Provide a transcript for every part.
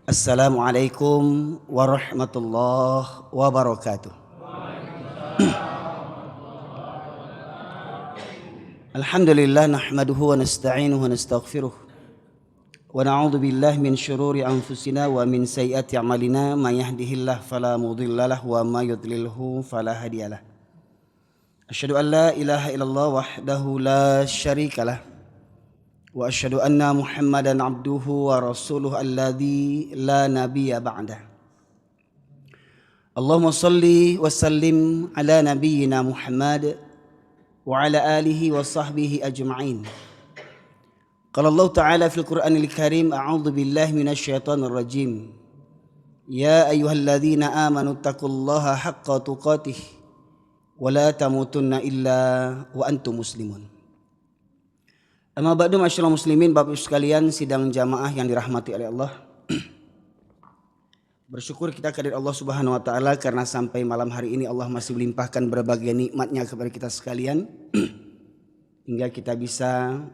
Assalamualaikum warahmatullahi wabarakatuh. Alhamdulillah nahmaduhu wa nasta'inuhu wa nastaghfiruh wa na'udzu billahi min syururi anfusina wa min sayyiati a'malina may yahdihillahu fala mudhillalah wa may yudlilhu fala hadiyalah. Asyhadu an la ilaha illallah wahdahu la syarikalah wa asyhadu anna Muhammadan abduhu wa rasuluhu alladzi la nabiyya ba'dah. Allahumma salli wa sallim ala nabiyyina Muhammad wa ala alihi wa sahbihi ajma'in. Qala Allah Ta'ala fil Qur'anil Karim, a'udzu billahi minasy syaithanir rajim. Ya ayyuhalladzina amanu taqullaha haqqa tuqatih wa la tamutunna illa wa antum muslimun. Amma ba'du, masyaallah muslimin, Bapak Ibu sekalian sidang jamaah yang dirahmati oleh Allah. Bersyukur kita kepada Allah Subhanahu wa taala karena sampai malam hari ini Allah masih melimpahkan berbagai nikmatnya kepada kita sekalian hingga kita bisa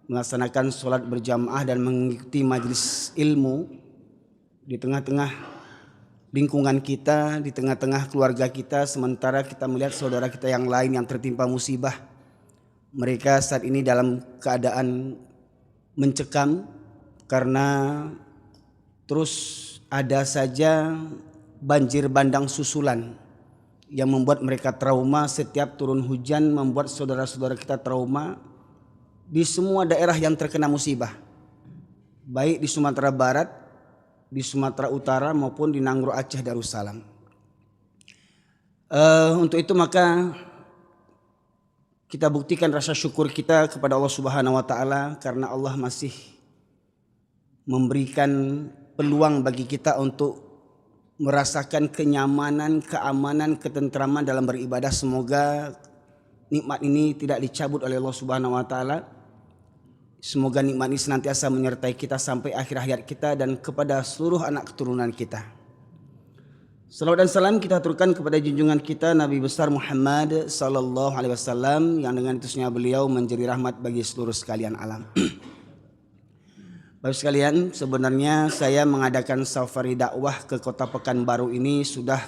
melaksanakan sholat berjamaah dan mengikuti majelis ilmu di tengah-tengah lingkungan kita, di tengah-tengah keluarga kita, sementara kita melihat saudara kita yang lain yang tertimpa musibah. Mereka saat ini dalam keadaan mencekam karena terus ada saja banjir bandang susulan yang membuat mereka trauma. Setiap turun hujan membuat saudara-saudara kita trauma di semua daerah yang terkena musibah, baik di Sumatera Barat, di Sumatera Utara maupun di Nanggro Aceh Darussalam. Untuk itu maka kita buktikan rasa syukur kita kepada Allah Subhanahu wa taala karena Allah masih memberikan peluang bagi kita untuk merasakan kenyamanan, keamanan, ketentraman dalam beribadah. Semoga nikmat ini tidak dicabut oleh Allah Subhanahu wa taala. Semoga nikmat ini senantiasa menyertai kita sampai akhir hayat kita dan kepada seluruh anak keturunan kita. Salawat dan salam kita aturkan kepada junjungan kita Nabi besar Muhammad sallallahu alaihi wasallam yang dengan utusnya beliau menjadi rahmat bagi seluruh sekalian alam. Bapak sekalian, sebenarnya saya mengadakan safari dakwah ke kota Pekanbaru ini sudah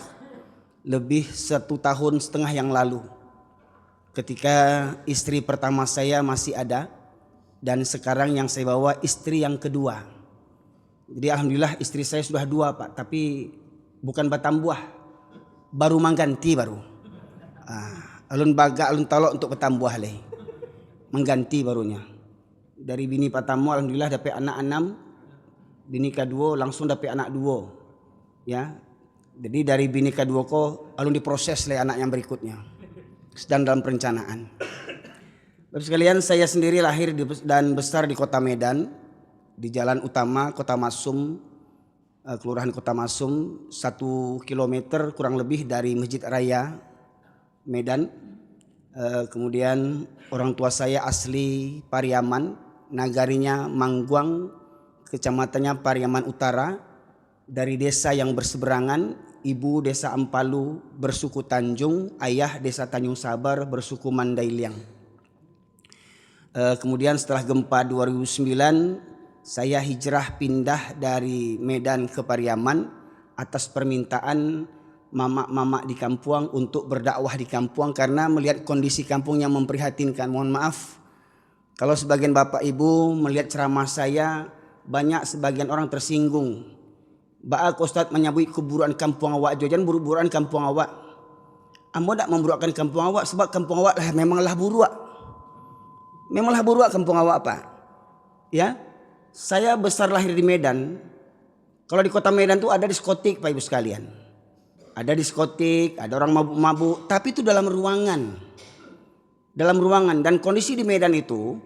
lebih 1,5 tahun yang lalu, ketika istri pertama saya masih ada dan sekarang yang saya bawa istri yang kedua. Jadi alhamdulillah istri saya sudah 2 Pak, tapi bukan batambuah, baru mengganti baru. Alun baga alun talok untuk batambuah leh, mengganti barunya. Dari bini pertama alhamdulillah dapat anak 6, bini kedua langsung dapat anak 2, ya. Jadi dari bini kedua kok alun diproses oleh anak yang berikutnya, sedang dalam perencanaan. Bapak sekalian, saya sendiri lahir dan besar di kota Medan, di jalan utama Kota Masum, kelurahan Kota Masum, 1 kilometer kurang lebih dari Masjid Raya Medan. Kemudian orang tua saya asli Pariaman, nagarinya Mangguang, kecamatannya Pariaman Utara, dari desa yang berseberangan. Ibu desa Ampalu bersuku Tanjung, ayah desa Tanjung Sabar bersuku Mandailiang. Kemudian setelah gempa 2009 saya hijrah pindah dari Medan ke Pariaman atas permintaan mama-mama di kampung untuk berdakwah di kampung karena melihat kondisi kampung yang memprihatinkan. Mohon maaf kalau sebagian bapak ibu melihat ceramah saya, banyak sebagian orang tersinggung. Baak Ustaz menyabui keburuan kampung awak, jojan buru-buruan kampung awak. Amo tak memburukkan kampung awak sebab kampung awak lah memanglah buruk. Memanglah buruk kampung awak Pak. Ya, saya besar lahir di Medan. Kalau di kota Medan tuh ada diskotik Pak Ibu sekalian. Ada diskotik, ada orang mabuk-mabuk, tapi itu dalam ruangan. Dalam ruangan, dan kondisi di Medan itu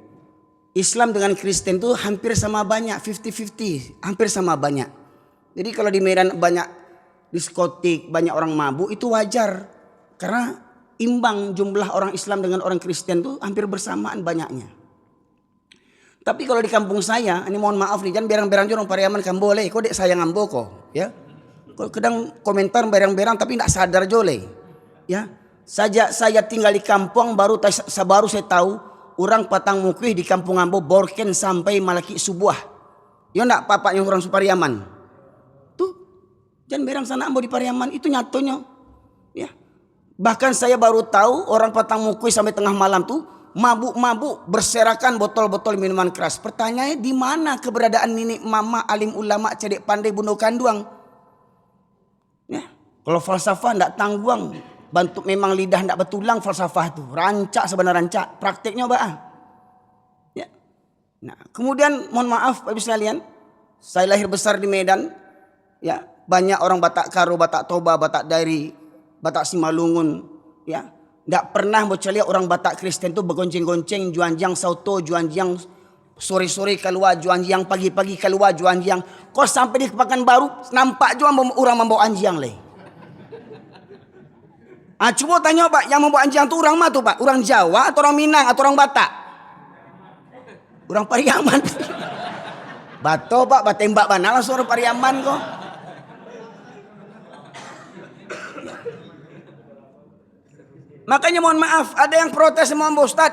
Islam dengan Kristen itu hampir sama banyak, 50-50, hampir sama banyak. Jadi kalau di Medan banyak diskotik, banyak orang mabuk, itu wajar. Karena imbang jumlah orang Islam dengan orang Kristen itu hampir bersamaan banyaknya. Tapi kalau di kampung saya, ini mohon maaf nih, jangan berang-berang jorong Pariaman kan boleh, kok dek sayang ambo kok, ya. Kadang komentar berang-berang tapi tidak sadar jole, ya. Sajak saya tinggal di kampung baru saya tahu orang patang mukih di kampung ambo borken sampai malaki subuah. Ya ndak papaknya orang Supariaman. Jangan berang sana ambo di Pariaman itu nyatonya. Ya. Bahkan saya baru tahu orang Patang Mukui sampai tengah malam tuh mabuk-mabuk berserakan botol-botol minuman keras. Pertanyaannya di mana keberadaan nenek mama alim ulama cedek pandai bunuh kanduang? Ya. Kalau falsafah ndak tangguang, bantu memang lidah ndak betulang falsafah tuh. Rancak sebenarnya rancak, prakteknya bah. Ya. Nah, kemudian mohon maaf Bapak Ibu sekalian, saya lahir besar di Medan. Ya, banyak orang Batak Karo, Batak Toba, Batak Dairi, Batak Simalungun, ya. Nggak pernah bocah orang Batak Kristen tuh bergonceng-gonceng juanjang sauto, juanjang sore-sore keluar, juanjang pagi-pagi keluar, juanjang. Kok sampai di Pekanbaru nampak juga orang membawa anjing leh. Coba tanya Pak, yang membawa anjing tuh orang mana tuh Pak? Orang Jawa atau orang Minang atau orang Batak? Orang Pariaman. Bato Pak, batembak mana lah suara Pariaman kok. Makanya mohon maaf, ada yang protes sama Ustaz.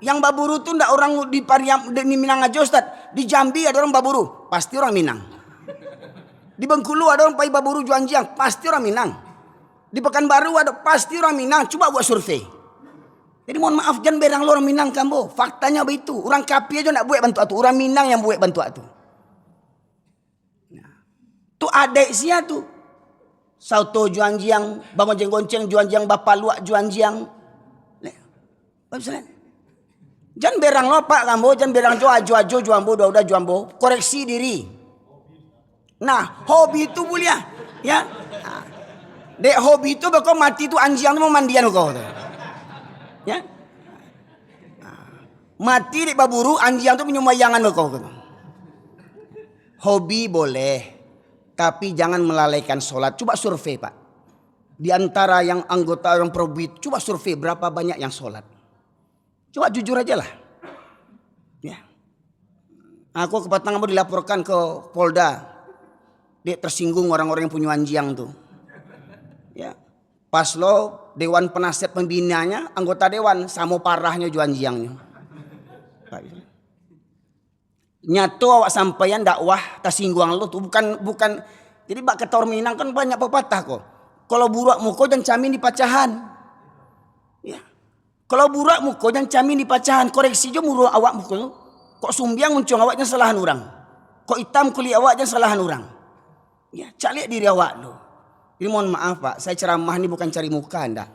Yang baburu tuh ndak orang di Pariaman, di Minang aja Ustaz. Di Jambi ada orang baburu, pasti orang Minang. Di Bengkulu ada orang pai baburu juanjiang, pasti orang Minang. Di Pekanbaru ada pasti orang Minang. Coba buat survei. Jadi mohon maaf jangan berang lo orang Minang kambo. Faktanya begitu. Orang Kapi aja ndak buat bantu atu. Orang Minang yang buat bantu atu. Nah, tuh adek sia tuh. Sauto juanjiang, bangun jeng-gonceng juanjiang, bapak luak juanjiang. Jangan berang lo Pak kambo, jangan berang jo juambo, udah juambo. Koreksi diri. Nah, hobi itu mulia, ya. Dek hobi itu bakal mati tuh anjing mau mandian kau tuh. Ya. Mati dek baburu anjing tuh penyumayangan kau tuh. Hobi boleh, tapi jangan melalaikan sholat. Coba survei Pak. Di antara yang anggota yang probi, coba survei berapa banyak yang sholat. Coba jujur aja lah. Ya. Aku ke Batam dilaporkan ke Polda. Dia tersinggung orang-orang yang punya anjing tuh. Ya. Pas lo Dewan Penasihat Pembinanya, anggota dewan sama parahnya juanjiangnya. Nyato awak sampaian dakwah tasingguang lo tuh bukan jadi bak ketor Minang kan banyak pepatah kok. Kalau burak muko dan camin di pacahan. Ya. Kalau burak muko dan camin di pacahan, koreksi jo muru awak muko. Kok sumbiang muncung awaknya salahan orang. Kok hitam kulit awaknya salahan orang. Ya, cari diri awak lo. Ini mohon maaf Pak, saya ceramah ini bukan cari muka anda.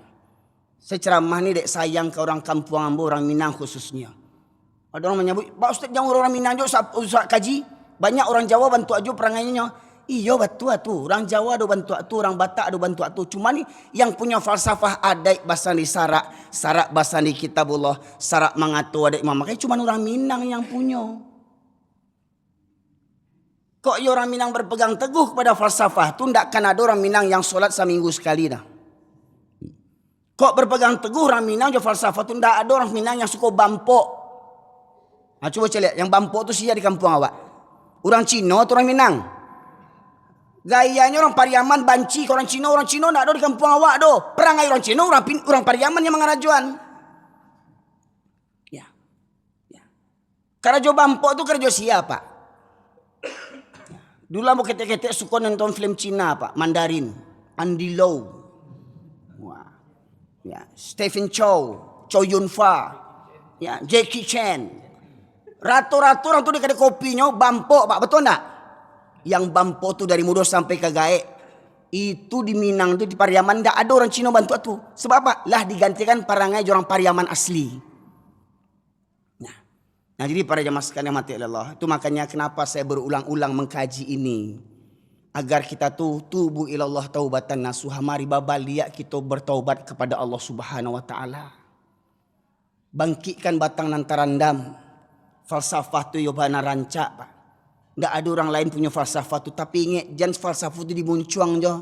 Saya ceramah ini dek sayang ke orang kampung ambo, orang Minang khususnya. Ada orang menyebut, Pak Ustaz jangan orang Minang juga usah kaji. Banyak orang Jawa bantu aja perangainya. Iya bantu atu, orang Jawa ada bantu atu, orang Batak ada bantu atu. Cuma nih yang punya falsafah adai bahasa di sarak bahasa di kitabullah, sarak mangatu adai imam. Makanya cuma orang Minang yang punya. Kok ya orang Minang berpegang teguh kepada falsafah tu ndak kan ada orang Minang yang sholat seminggu sekali dah. Kok berpegang teguh orang Minang jo falsafah tu ndak ada orang Minang yang suka bampok. Nah, coba lihat yang bampok tu sia di kampung awak. Orang Cina atau orang Minang? Gayanya orang Pariaman banci ke orang Cina ndak ada di kampung awak do. Perangai orang Cina orang Pariaman yang mengarajuan. Ya. Ya. Karena jo bampok tu kerja siapa? Dulu aku ketek-ketek suka nonton film Cina Pak, Mandarin, Andy Lau, wah, ya, Stephen Chow, Chow Yun Fat, ya, Jackie Chan. Ratu-ratu orang tu di kedai kopinya bampok Pak, betul enggak? Yang bampok tu dari muda sampai ke gaek. Itu di Minang tu di Pariaman enggak ada orang Cina bantu tu. Sebab apa? Lah digantikan parangai orang Pariaman asli. Nah jadi para jamaah sekalian yang mati Allah, itu makanya kenapa saya berulang-ulang mengkaji ini. Agar kita tubuh ilallah taubatan nasuha, mari babaliak kita bertaubat kepada Allah Subhanahu wa taala. Bangkitkan batang nantarandam. Falsafah tu yobana rancak Pak. Enggak ada orang lain punya falsafah tu, tapi ingat jangan falsafah tu dimuncuang jo.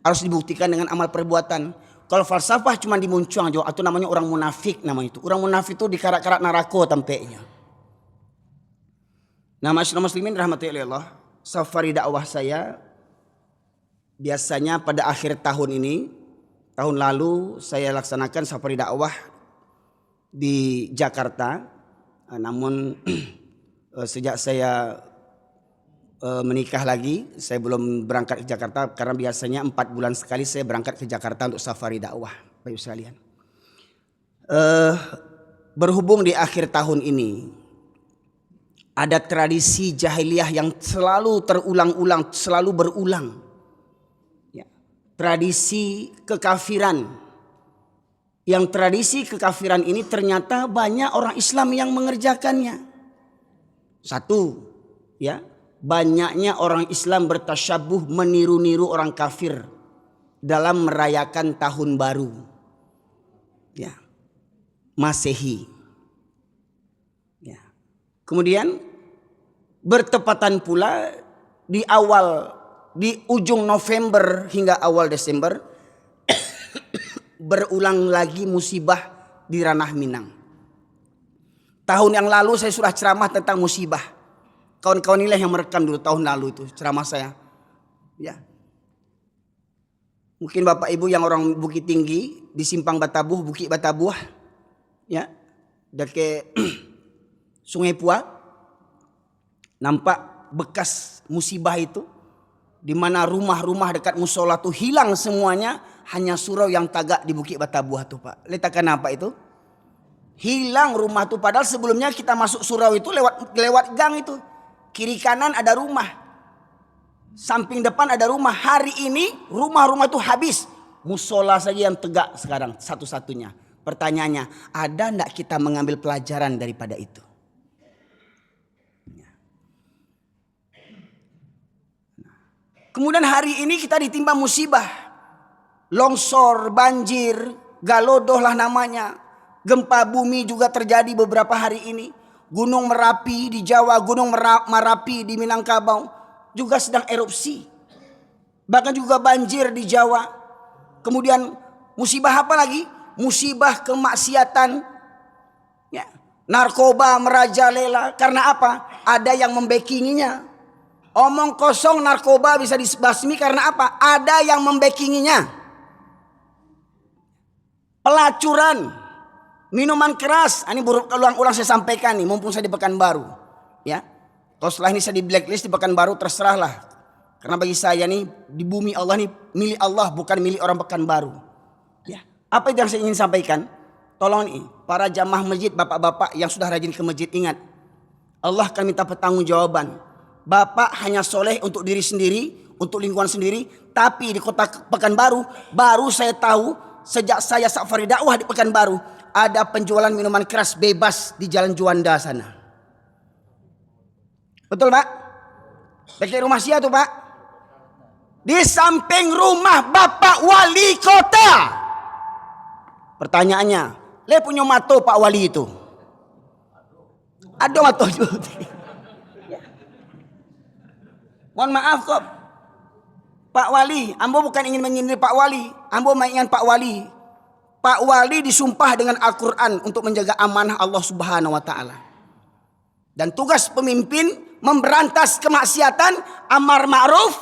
Harus dibuktikan dengan amal perbuatan. Kalau falsafah cuma dimuncuang jo, atau namanya orang munafik namanya itu. Orang munafik itu dikarak-karak narako tampeknya. Nah, masyarakat muslimin rahmatullahi Allah, safari dakwah saya biasanya pada akhir tahun ini, tahun lalu saya laksanakan safari dakwah di Jakarta. Namun sejak saya menikah lagi. Saya belum berangkat ke Jakarta karena biasanya 4 bulan sekali saya berangkat ke Jakarta untuk safari dakwah, Bapak Ibu sekalian. Berhubung di akhir tahun ini ada tradisi jahiliyah yang selalu terulang-ulang, selalu berulang. Ya, tradisi kekafiran. Yang tradisi kekafiran ini ternyata banyak orang Islam yang mengerjakannya. Satu, ya. Banyaknya orang Islam bertasyabuh meniru-niru orang kafir dalam merayakan tahun baru, ya, Masehi. Ya. Kemudian bertepatan pula di ujung November hingga awal Desember berulang lagi musibah di ranah Minang. Tahun yang lalu saya sudah ceramah tentang musibah. Kawan-kawan inilah yang merekam dulu tahun lalu itu ceramah saya. Ya. Mungkin Bapak Ibu yang orang Bukit Tinggi di Simpang Batabuh, Bukit Batabuh, ya, dekat Sungai Pua, nampak bekas musibah itu, di mana rumah-rumah dekat musola itu hilang semuanya, hanya surau yang tagak di Bukit Batabuh tuh Pak. Letakkan apa itu? Hilang rumah tuh, padahal sebelumnya kita masuk surau itu lewat gang itu. Kiri kanan ada rumah, samping depan ada rumah. Hari ini rumah-rumah itu habis, musola saja yang tegak sekarang satu-satunya. Pertanyaannya, ada enggak kita mengambil pelajaran daripada itu? Kemudian hari ini kita ditimpa musibah, longsor, banjir, galodoh lah namanya. Gempa bumi juga terjadi beberapa hari ini. Gunung Merapi di Jawa, Gunung Merapi di Minangkabau juga sedang erupsi. Bahkan juga banjir di Jawa. Kemudian musibah apa lagi? Musibah kemaksiatan. Ya, narkoba merajalela. Karena apa? Ada yang membackinginya. Omong kosong narkoba bisa dibasmi karena apa? Ada yang membackinginya. Pelacuran. Minuman keras, ini ulang-ulang saya sampaikan nih, mumpung saya di Pekanbaru, ya. Kalau setelah ini saya di blacklist di Pekanbaru, terserahlah. Karena bagi saya nih di bumi Allah nih milik Allah, bukan milik orang Pekanbaru. Ya, apa yang saya ingin sampaikan? Tolong nih para jamaah masjid, bapak-bapak yang sudah rajin ke masjid, ingat, Allah akan minta pertanggungjawaban. Bapak hanya soleh untuk diri sendiri, untuk lingkungan sendiri, tapi di kota Pekanbaru baru saya tahu sejak saya safari dakwah di Pekanbaru. Ada penjualan minuman keras bebas di Jalan Juanda sana. Betul Pak? Dekat rumah siapa tuh Pak? Di samping rumah Bapak Wali Kota. Pertanyaannya, le punya mato Pak Wali itu? Ada mato juga. Mohon maaf kok Pak Wali, ambo bukan ingin menyindir Pak Wali, ambo mengingat Pak Wali. Pak Wali disumpah dengan Al-Quran untuk menjaga amanah Allah Subhanahu wa Ta'ala. Dan tugas pemimpin memberantas kemaksiatan, amar ma'ruf,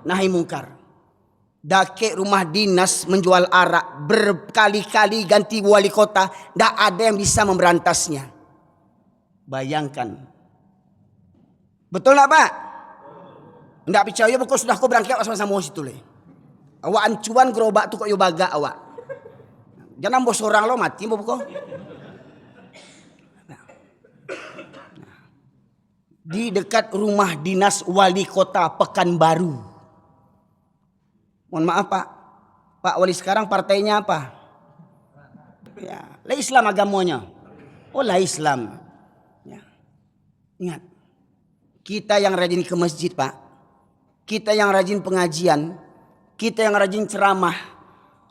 nahi mungkar. Dake rumah dinas menjual arak, berkali-kali ganti wali kota, tidak ada yang bisa memberantasnya. Bayangkan. Betul nggak Pak? Tidak percaya pokok sudah kau berangkat sama-sama situ le. Awak ancuan gerobak tu kok yo baga awak. Jangan bos orang lo mati mau buko. Di dekat rumah dinas wali kota Pekanbaru. Mohon maaf Pak. Pak Wali sekarang partainya apa? Ya, lah Islam agamanya. Oh lah Islam. Ya. Ingat. Kita yang rajin ke masjid Pak. Kita yang rajin pengajian. Kita yang rajin ceramah.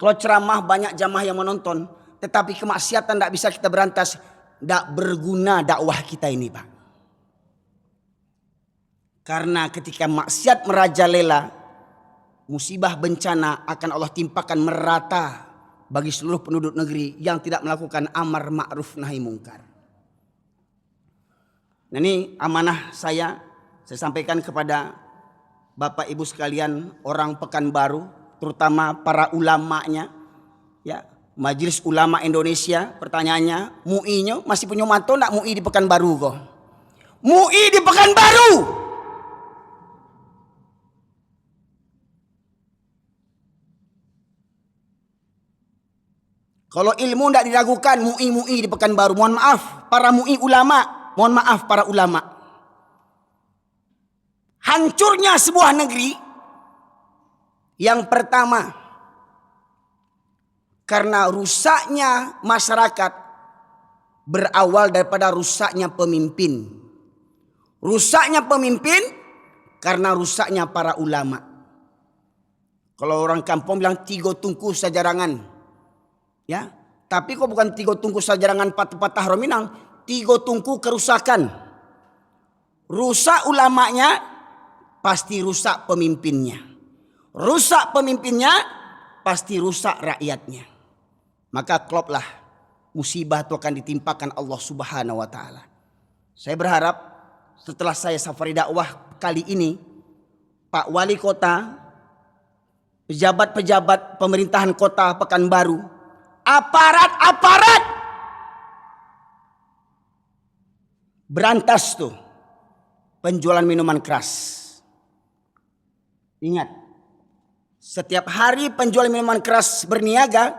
Kalau ceramah banyak jamaah yang menonton, tetapi kemaksiatan tidak bisa kita berantas, tidak berguna dakwah kita ini Pak. Karena ketika maksiat merajalela, musibah bencana akan Allah timpakan merata bagi seluruh penduduk negeri yang tidak melakukan amar ma'ruf nahi mungkar. Nah ini amanah saya sampaikan kepada Bapak Ibu sekalian orang Pekanbaru, terutama para ulamanya, ya, Majelis Ulama Indonesia. Pertanyaannya, MUI-nya masih punya mantu enggak MUI di Pekanbaru kok? MUI di Pekanbaru. Kalau ilmu tidak diragukan, MUI di Pekanbaru. Mohon maaf para MUI ulama, mohon maaf para ulama. Hancurnya sebuah negeri yang pertama karena rusaknya masyarakat berawal daripada rusaknya pemimpin. Rusaknya pemimpin karena rusaknya para ulama. Kalau orang kampung bilang tiga tungku sajarangan. Ya, tapi kok bukan tiga tungku sajarangan patah rominang, tiga tungku kerusakan. Rusak ulamanya, pasti rusak pemimpinnya. Rusak pemimpinnya, pasti rusak rakyatnya. Maka kloplah musibah itu akan ditimpakan Allah Subhanahu wa taala. Saya berharap setelah saya safari dakwah kali ini, Pak Wali Kota, pejabat-pejabat pemerintahan Kota Pekanbaru, aparat berantas tuh penjualan minuman keras. Ingat, setiap hari penjual minuman keras berniaga,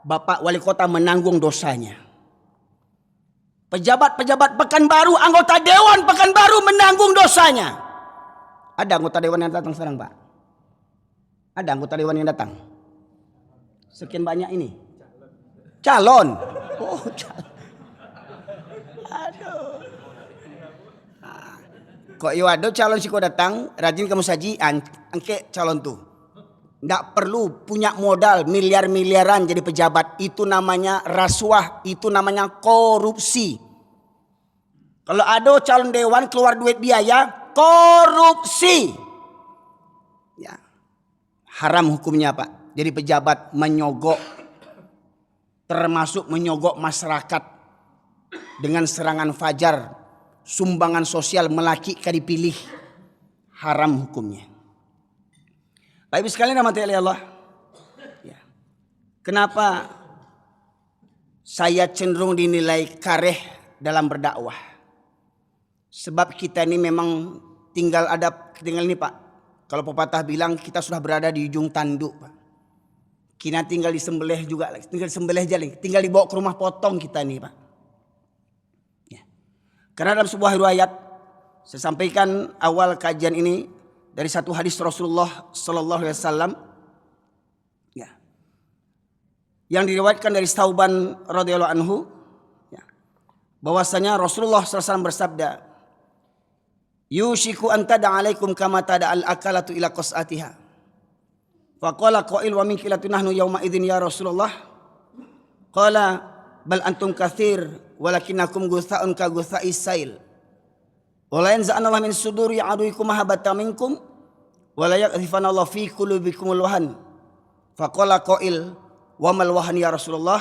Bapak Wali Kota menanggung dosanya. Pejabat-pejabat Pekanbaru, anggota Dewan Pekanbaru menanggung dosanya. Ada anggota Dewan yang datang sekarang, Pak? Ada anggota Dewan yang datang? Sekian banyak ini. Calon. Oh, calon. Aduh. Kok ada calon sih kau datang, rajin kamu saji, angke calon tuh. Nggak perlu punya modal miliar-miliaran jadi pejabat. Itu namanya rasuah, itu namanya korupsi. Kalau ada calon dewan keluar duit biaya, korupsi. Ya. Haram hukumnya, Pak. Jadi pejabat menyogok, termasuk menyogok masyarakat dengan serangan fajar, sumbangan sosial melaki kali dipilih, haram hukumnya. Baik sekalian rahmati Allah. Ya. Kenapa saya cenderung dinilai kareh dalam berdakwah? Sebab kita ini memang tinggal ini, Pak. Kalau pepatah bilang kita sudah berada di ujung tanduk, Pak. Kita tinggal disembelih juga, tinggal dibawa ke rumah potong kita nih, Pak. Ya. Karena dalam sebuah riwayat, saya sampaikan awal kajian ini dari satu hadis Rasulullah Sallallahu Alaihi Wasallam, ya, yang diriwayatkan dari Thauban radhiyallahu anhu, ya, bahwasanya Rasulullah SAW bersabda, "Yushiku an tada alaikum kama tada al akalatu ila qas'atiha." Faqala qail wa min kilatu nahnu yauma idzin ya Rasulullah. Qala bal antum katsir walakinakum gutha'un ka gutha'is sail. Wa la yanza'anallahu min suduri aduikum mahabbata minkum wa la yaqdhifanallahu fi qulubikumul wahan. Faqala qail wa mal wahan ya Rasulullah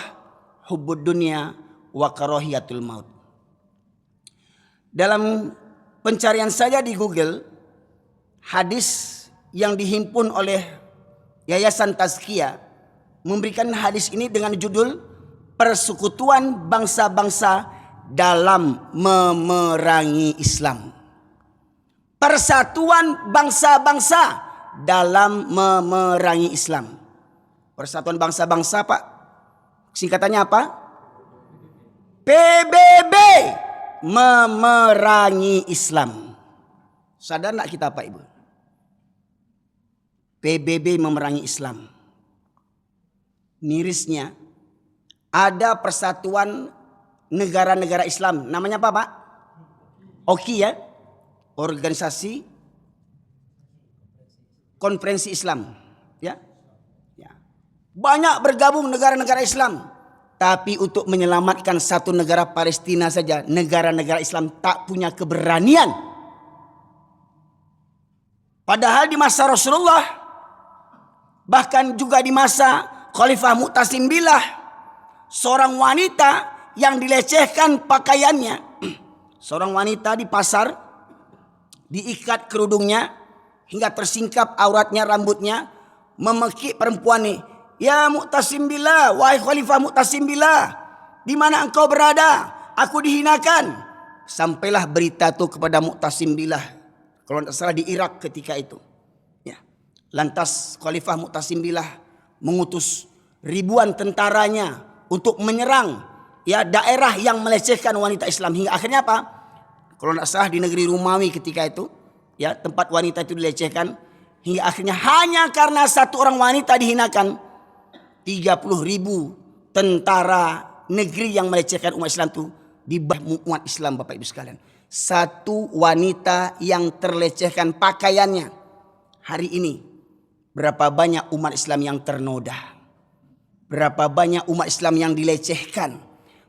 hubbud dunya wa karahiyatul maut. Dalam pencarian saya di Google, hadis yang dihimpun oleh Yayasan Tazkiyah memberikan hadis ini dengan judul Persekutuan Bangsa-Bangsa dalam Memerangi Islam. Persatuan bangsa-bangsa dalam memerangi Islam. Persatuan bangsa-bangsa, Pak, singkatannya apa? PBB, memerangi Islam. Sadar enggak kita, Pak Ibu? PBB memerangi Islam. Mirisnya ada persatuan negara-negara Islam. Namanya apa, Pak? OKI, ya. Organisasi Konferensi Islam, ya. Ya. Banyak bergabung negara-negara Islam. Tapi untuk menyelamatkan satu negara Palestina saja, negara-negara Islam tak punya keberanian. Padahal di masa Rasulullah, bahkan juga di masa Khalifah Mu'tasim Billah, seorang wanita yang dilecehkan pakaiannya. Seorang wanita di pasar diikat kerudungnya hingga tersingkap auratnya, rambutnya, memekik perempuan ini. Ya Mu'tasim Billah, wahai Khalifah Mu'tasim Billah, di mana engkau berada? Aku dihinakan. Sampailah berita itu kepada Mu'tasim Billah, kalau tidak salah di Irak ketika itu. Lantas Khalifah Mu'tasim Billah mengutus ribuan tentaranya untuk menyerang ya daerah yang melecehkan wanita Islam, hingga akhirnya apa? Kalau tidak salah di negeri Romawi ketika itu, ya tempat wanita itu dilecehkan, hingga akhirnya hanya karena satu orang wanita dihinakan, 30.000 tentara negeri yang melecehkan umat Islam itu dibunuh umat Islam, Bapak Ibu sekalian. Satu wanita yang terlecehkan pakaiannya. Hari ini berapa banyak umat Islam yang ternoda, berapa banyak umat Islam yang dilecehkan,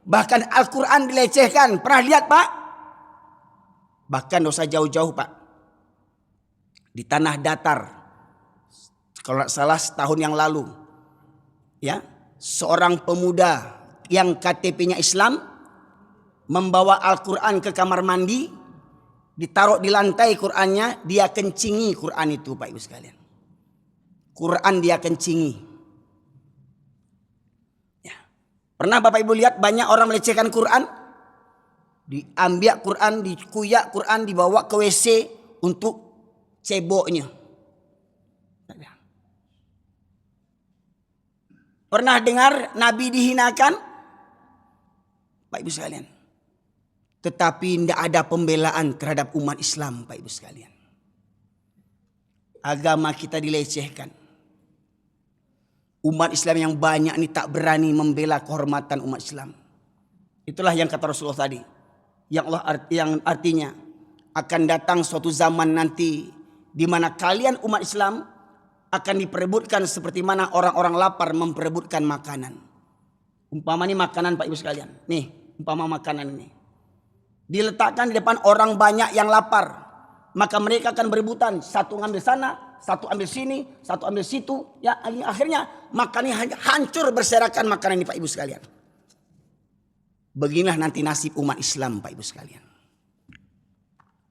bahkan Al-Quran dilecehkan. Pernah lihat Pak? Bahkan dosa jauh-jauh Pak, di tanah datar, kalau tidak salah setahun yang lalu, ya, seorang pemuda yang KTP-nya Islam membawa Al-Quran ke kamar mandi, ditaruh di lantai Qurannya, dia kencingi Quran itu, Pak Ibu sekalian. Quran dia kencingi. Ya. Pernah Bapak Ibu lihat banyak orang melecehkan Quran? Diambil Quran, dikuyak Quran, dibawa ke WC untuk ceboknya. Pernah dengar Nabi dihinakan? Pak Ibu sekalian. Tetapi tidak ada pembelaan terhadap umat Islam, Pak Ibu sekalian. Agama kita dilecehkan. Umat Islam yang banyak ini tak berani membela kehormatan umat Islam. Itulah yang kata Rasulullah tadi. Yang artinya akan datang suatu zaman nanti di mana kalian umat Islam akan diperebutkan seperti mana orang-orang lapar memperebutkan makanan. Umpama ini makanan Pak Ibu sekalian. Nih, umpama makanan ini diletakkan di depan orang banyak yang lapar, maka mereka akan berebutan, satu ngambil sana, satu ambil sini, satu ambil situ, ya akhirnya makannya hancur berserakan makanan ini Pak Ibu sekalian. Beginilah nanti nasib umat Islam Pak Ibu sekalian.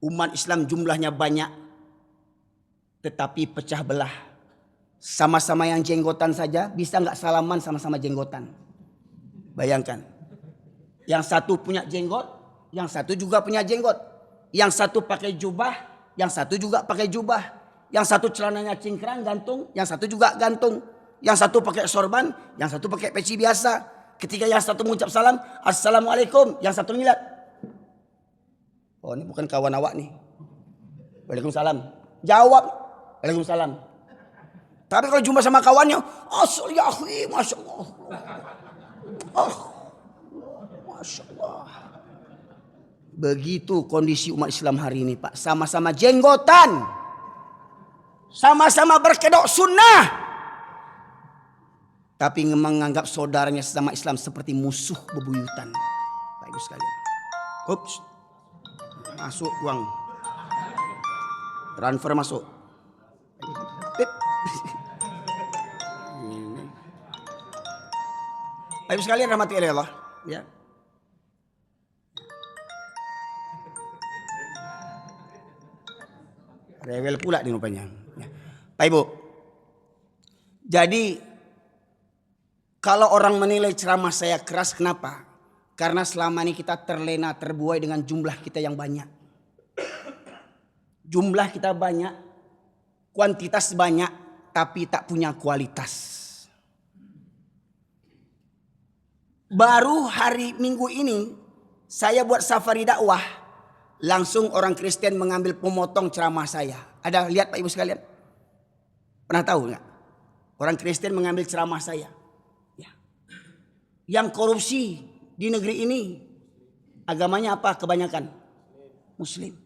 Umat Islam jumlahnya banyak, tetapi pecah belah. Sama-sama yang jenggotan saja bisa nggak salaman sama-sama jenggotan. Bayangkan, yang satu punya jenggot, yang satu juga punya jenggot. Yang satu pakai jubah, yang satu juga pakai jubah. Yang satu celananya cingkrang gantung, yang satu juga gantung. Yang satu pakai sorban, yang satu pakai peci biasa. Ketika yang satu mengucap salam, Assalamualaikum, yang satu ngilat. Oh, ini bukan kawan awak nih. Waalaikumsalam. Jawab, Waalaikumsalam. Tapi kalau jumpa sama kawannya, Assalamualaikum, Masya Allah. Oh, Masya Allah. Begitu kondisi umat Islam hari ini Pak. Sama-sama jenggotan, sama-sama berkedok sunnah, tapi menganggap saudaranya sesama Islam seperti musuh bebuyutan. Pak Ibu sekalian. Ups. Masuk uang. Transfer masuk. Pak Ibu sekalian rahmati Allah, ya. Rewel pula di rupanya. Pak Ibu. Jadi kalau orang menilai ceramah saya keras, kenapa? Karena selama ini kita terlena, terbuai dengan jumlah kita yang banyak. Jumlah kita banyak, kuantitas banyak, tapi tak punya kualitas. Baru hari Minggu ini saya buat safari dakwah. Langsung orang Kristen mengambil pemotong ceramah saya. Ada lihat Pak Ibu sekalian? Pernah tahu nggak? Orang Kristen mengambil ceramah saya. Ya. Yang korupsi di negeri ini agamanya apa kebanyakan? Muslim.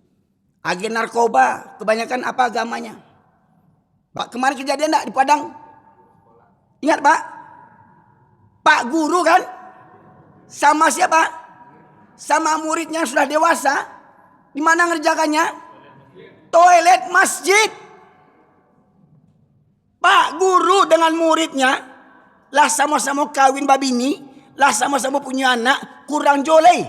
Agen narkoba kebanyakan apa agamanya? Pak, kemarin kejadian enggak di Padang? Ingat Pak? Pak guru kan? Sama siapa? Sama muridnya yang sudah dewasa. Di mana ngerjakannya? Toilet masjid. Pak guru dengan muridnya lah sama-sama kawin babini, lah sama-sama punya anak, kurang joleh.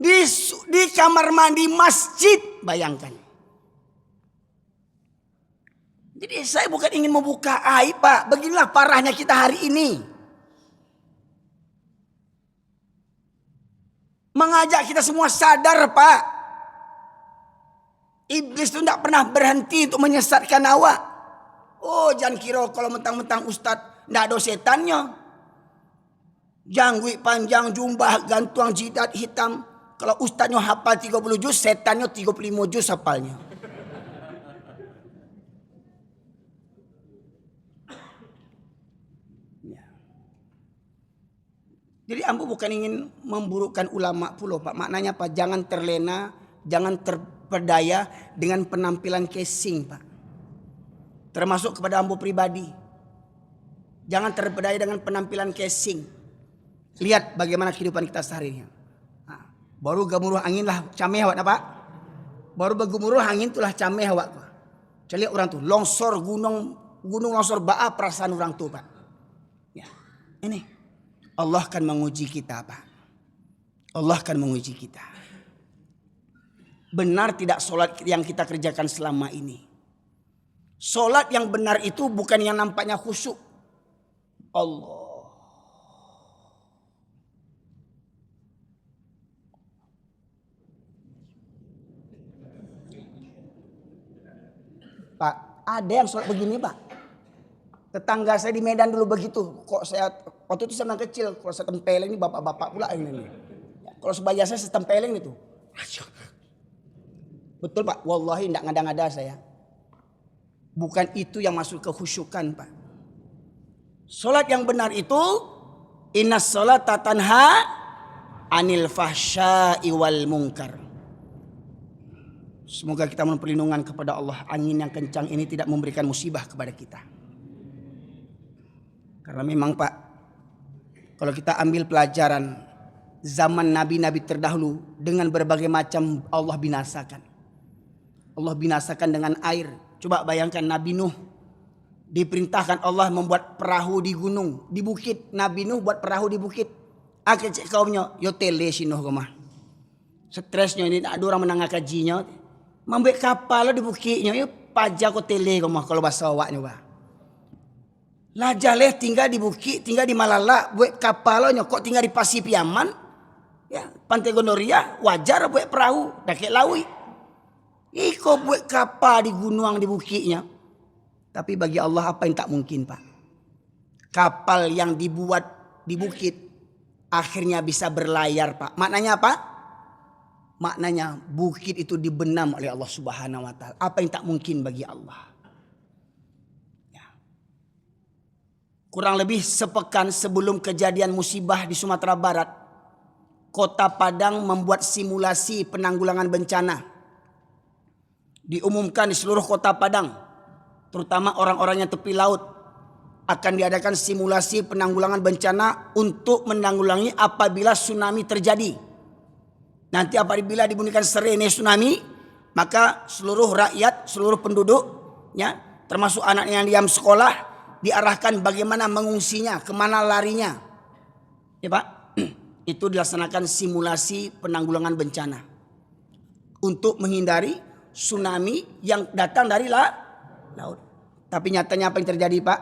Di kamar mandi masjid, bayangkan. Jadi saya bukan ingin membuka aib Pak. Beginilah parahnya kita hari ini. Mengajak kita semua sadar Pak. Iblis itu tidak pernah berhenti untuk menyesatkan awak. Oh jangan kira kalau mentang-mentang ustadz Nggak ada setannya. Janggut panjang, jumbah, gantuang jidat hitam. Kalau ustaznya hafal 30 juz, setannya 35 juz hafalnya. Jadi ambo bukan ingin memburukkan ulama pula Pak. Maknanya Pak, jangan terlena, jangan terpedaya dengan penampilan casing Pak. Termasuk kepada ambo pribadi. Jangan terpedaya dengan penampilan casing. Lihat bagaimana kehidupan kita sehari-hari. Nah, baru gemuruh angin lah cameh awak Pak. Baru bergemuruh angin itulah cameh awak. Lihat orang tuh longsor gunung longsor baa perasaan orang tuh Pak. Ya, ini. Allah akan menguji kita Pak. Allah akan menguji kita. Benar tidak sholat yang kita kerjakan selama ini? Sholat yang benar itu bukan yang nampaknya khusyuk. Allah. Pak, ada yang sholat begini Pak. Tetangga saya di Medan dulu begitu. Kok saya waktu itu saya masih kecil, kalau saya tempeleng ini bapak-bapak pula ini. Ya, kalau sebaya saya tempeleng itu. Betul Pak, wallahi tidak ngada-ngada saya. Bukan itu yang masuk ke khusyukan Pak. Salat yang benar itu innas salata tanha anil fahsya'i wal munkar. Semoga kita mohon perlindungan kepada Allah. Angin yang kencang ini tidak memberikan musibah kepada kita. Karena memang Pak, kalau kita ambil pelajaran zaman nabi-nabi terdahulu dengan berbagai macam Allah binasakan. Allah binasakan dengan air. Coba bayangkan Nabi Nuh diperintahkan Allah membuat perahu di gunung, di bukit. Nabi Nuh buat perahu di bukit. Akhir cek kaumnya, yo tele si Nuh kemah. Stresnya ini ada orang menangah kajinya. Membuat kapal di bukitnya, yo pajak ko tele kemah kalau bahasa awaknya Pak. Lah jaleh tinggal di bukit, tinggal di Malala, buat kapalnya kok tinggal di Pasipiaman, ya Pantai Gonoria, wajar buat perahu, dah kayak lawi. Iko buat kapal di gunung di bukitnya. Tapi bagi Allah apa yang tak mungkin Pak? Kapal yang dibuat di bukit akhirnya bisa berlayar Pak. Maknanya apa? Maknanya bukit itu dibenam oleh Allah Subhanahu wa taala. Apa yang tak mungkin bagi Allah? Kurang lebih sepekan sebelum kejadian musibah di Sumatera Barat, Kota Padang membuat simulasi penanggulangan bencana. Diumumkan di seluruh Kota Padang, terutama orang-orang yang tepi laut, akan diadakan simulasi penanggulangan bencana untuk menanggulangi apabila tsunami terjadi. Nanti apabila dibunyikan sirene tsunami, maka seluruh rakyat, seluruh penduduk, ya, termasuk anak yang diam sekolah, diarahkan bagaimana mengungsinya, kemana larinya. Ya Pak, itu dilaksanakan simulasi penanggulangan bencana. Untuk menghindari tsunami yang datang dari laut. Tapi nyatanya apa yang terjadi Pak?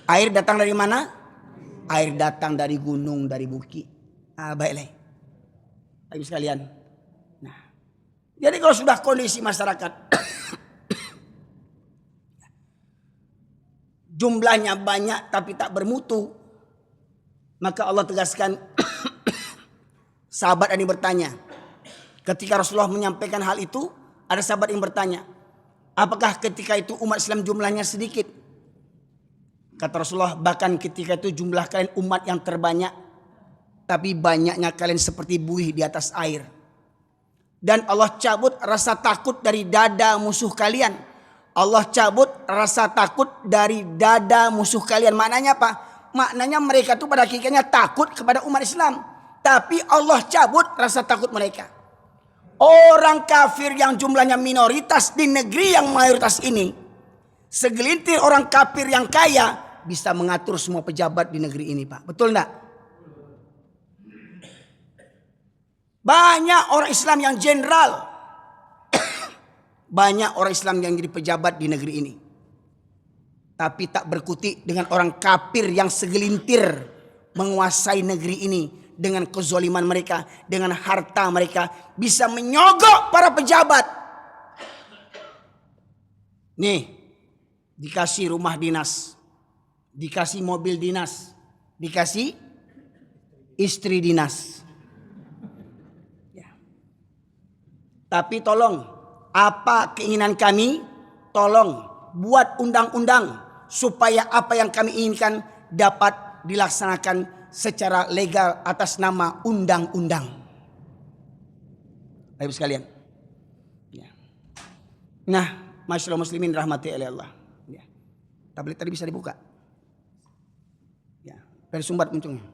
Air datang dari mana? Air datang dari gunung, dari bukit. Baiklah. Habis sekalian. Nah, jadi kalau sudah kondisi masyarakat jumlahnya banyak tapi tak bermutu, maka Allah tegaskan sahabat ini bertanya. Ketika Rasulullah menyampaikan hal itu, ada sahabat yang bertanya, apakah ketika itu umat Islam jumlahnya sedikit? Kata Rasulullah, bahkan ketika itu jumlah kalian umat yang terbanyak, tapi banyaknya kalian seperti buih di atas air. Dan Allah cabut rasa takut dari dada musuh kalian. Allah cabut rasa takut dari dada musuh kalian. Maknanya apa? Maknanya mereka itu pada hakikatnya takut kepada umat Islam. Tapi Allah cabut rasa takut mereka. Orang kafir yang jumlahnya minoritas di negeri yang mayoritas ini, segelintir orang kafir yang kaya bisa mengatur semua pejabat di negeri ini Pak. Betul enggak? Banyak orang Islam yang jenderal. Banyak orang Islam yang jadi pejabat di negeri ini. Tapi tak berkutik dengan orang kafir yang segelintir menguasai negeri ini. Dengan kezoliman mereka, dengan harta mereka, bisa menyogok para pejabat. Nih, dikasih rumah dinas. dikasih mobil dinas, dikasih istri dinas. Ya. Tapi tolong, apa keinginan kami? Tolong buat undang-undang supaya apa yang kami inginkan dapat dilaksanakan secara legal atas nama undang-undang. Bapak Ibu sekalian. Ya. Nah, masyaallah muslimin rahmati oleh Allah. Ya. Tablet tadi bisa dibuka. Ya, dari sumbat muncungnya.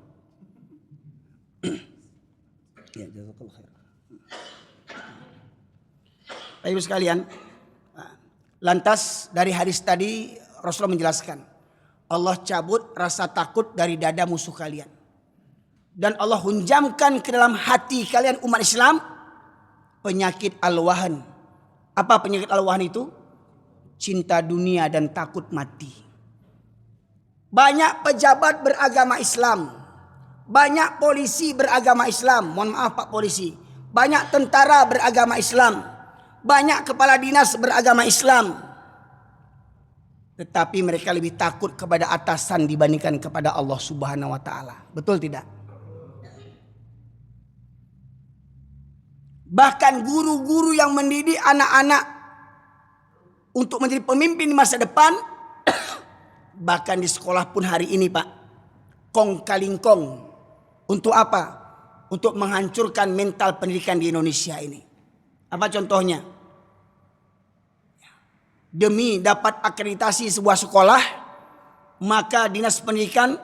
Ya, jazakallahu khair. Bapak Ibu sekalian, lantas dari hadis tadi Rasulullah menjelaskan, Allah cabut rasa takut dari dada musuh kalian. Dan Allah hunjamkan ke dalam hati kalian umat Islam penyakit al-wahan. Apa penyakit al-wahan itu? Cinta dunia dan takut mati. Banyak pejabat beragama Islam. Banyak polisi beragama Islam. Mohon maaf Pak Polisi. Banyak tentara beragama Islam. Banyak kepala dinas beragama Islam. Tetapi mereka lebih takut kepada atasan dibandingkan kepada Allah Subhanahu wa taala. Betul tidak? Bahkan guru-guru yang mendidik anak-anak untuk menjadi pemimpin di masa depan, bahkan di sekolah pun hari ini Pak, kong kaling kong. Untuk apa? Untuk menghancurkan mental pendidikan di Indonesia ini. Apa contohnya? Demi dapat akreditasi sebuah sekolah, maka dinas pendidikan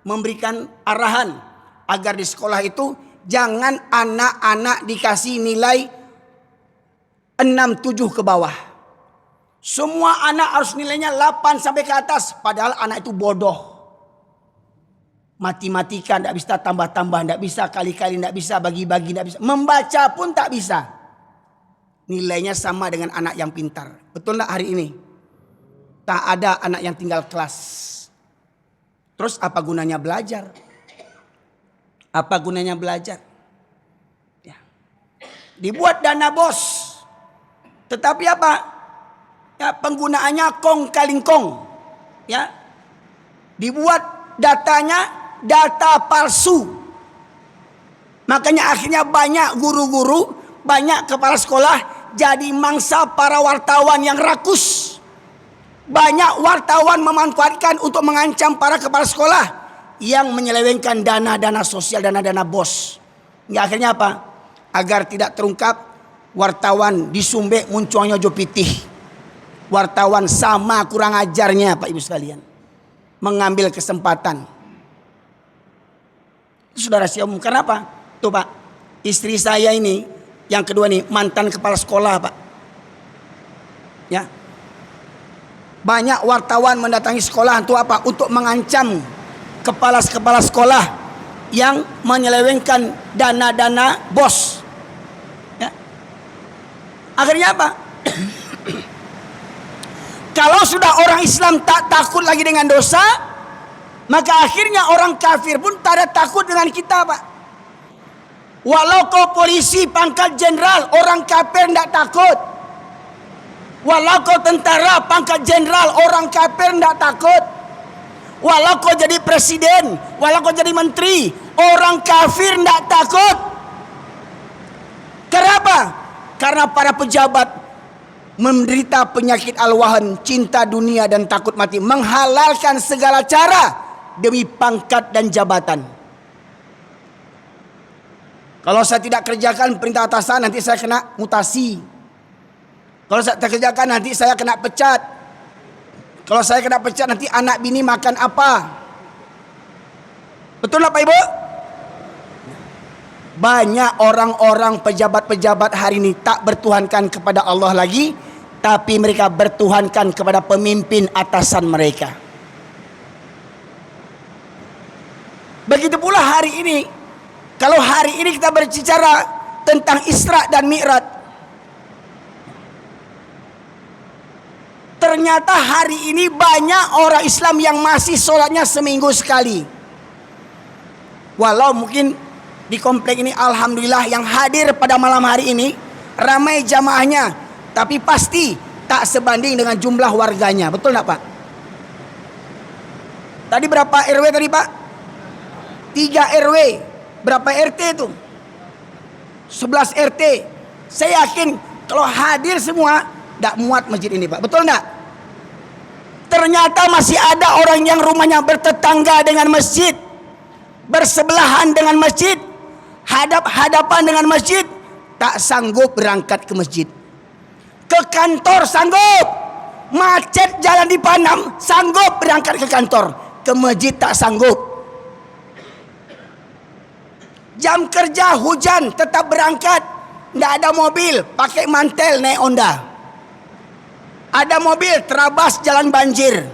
memberikan arahan agar di sekolah itu jangan anak-anak dikasih nilai 6-7 ke bawah. Semua anak harus nilainya 8 sampai ke atas. Padahal anak itu bodoh. Matematika tidak bisa tambah-tambah, tidak bisa kali-kali, tidak bisa bagi-bagi, tidak bisa. Membaca pun tak bisa. Nilainya sama dengan anak yang pintar. Betul enggak hari ini? Tak ada anak yang tinggal kelas. Terus apa gunanya belajar? Apa gunanya belajar? Ya. Dibuat dana bos. Tetapi apa? Ya, penggunaannya kong kaling kong. Ya. Dibuat datanya data palsu. Makanya akhirnya banyak guru-guru, banyak kepala sekolah jadi mangsa para wartawan yang rakus. Banyak wartawan memanfaatkan untuk mengancam para kepala sekolah yang menyelewengkan dana-dana sosial, dana-dana bos. Hingga akhirnya apa? Agar tidak terungkap, wartawan disumbek munculnya jo pitih. Wartawan sama kurang ajarnya Pak Ibu sekalian. Mengambil kesempatan. Itu sudah rahasia umum. Kenapa? Tuh Pak, istri saya ini yang kedua nih mantan kepala sekolah Pak. Ya. Banyak wartawan mendatangi sekolah untuk apa? Untuk mengancam kepala-kepala sekolah yang menyelewengkan dana-dana bos. Ya. Akhirnya apa? Kalau sudah orang Islam tak takut lagi dengan dosa, maka akhirnya orang kafir pun tak ada takut dengan kita Pak. Walau kau polisi pangkat jenderal, orang kafir tidak takut. Walau kau tentara pangkat jenderal, orang kafir tidak takut. Walau kau jadi presiden, walau kau jadi menteri, orang kafir tidak takut. Kenapa? Karena para pejabat menderita penyakit al-wahan, cinta dunia dan takut mati, menghalalkan segala cara demi pangkat dan jabatan. Kalau saya tidak kerjakan perintah atasan, nanti saya kena mutasi. Kalau saya tak kerjakan, nanti saya kena pecat. Kalau saya kena pecat, nanti anak bini makan apa? Betul tak Pak Ibu? Banyak orang-orang pejabat-pejabat hari ini tak bertuhankan kepada Allah lagi, tapi mereka bertuhankan kepada pemimpin atasan mereka. Begitu pula hari ini. Kalau hari ini kita berbicara tentang Isra dan Mi'raj, ternyata hari ini banyak orang Islam yang masih sholatnya seminggu sekali. Walau mungkin di komplek ini alhamdulillah yang hadir pada malam hari ini ramai jamaahnya, tapi pasti tak sebanding dengan jumlah warganya. Betul enggak Pak? Tadi berapa RW tadi Pak? 3 RW. Berapa RT itu? 11 RT. Saya yakin kalau hadir semua tidak muat masjid ini Pak. Betul enggak? Ternyata masih ada orang yang rumahnya bertetangga dengan masjid, bersebelahan dengan masjid, hadap-hadapan dengan masjid, tak sanggup berangkat ke masjid. Ke kantor sanggup, macet jalan di Panam sanggup berangkat ke kantor, ke masjid tak sanggup. Jam kerja hujan tetap berangkat, tidak ada mobil, pakai mantel naik Honda. Ada mobil terabas jalan banjir.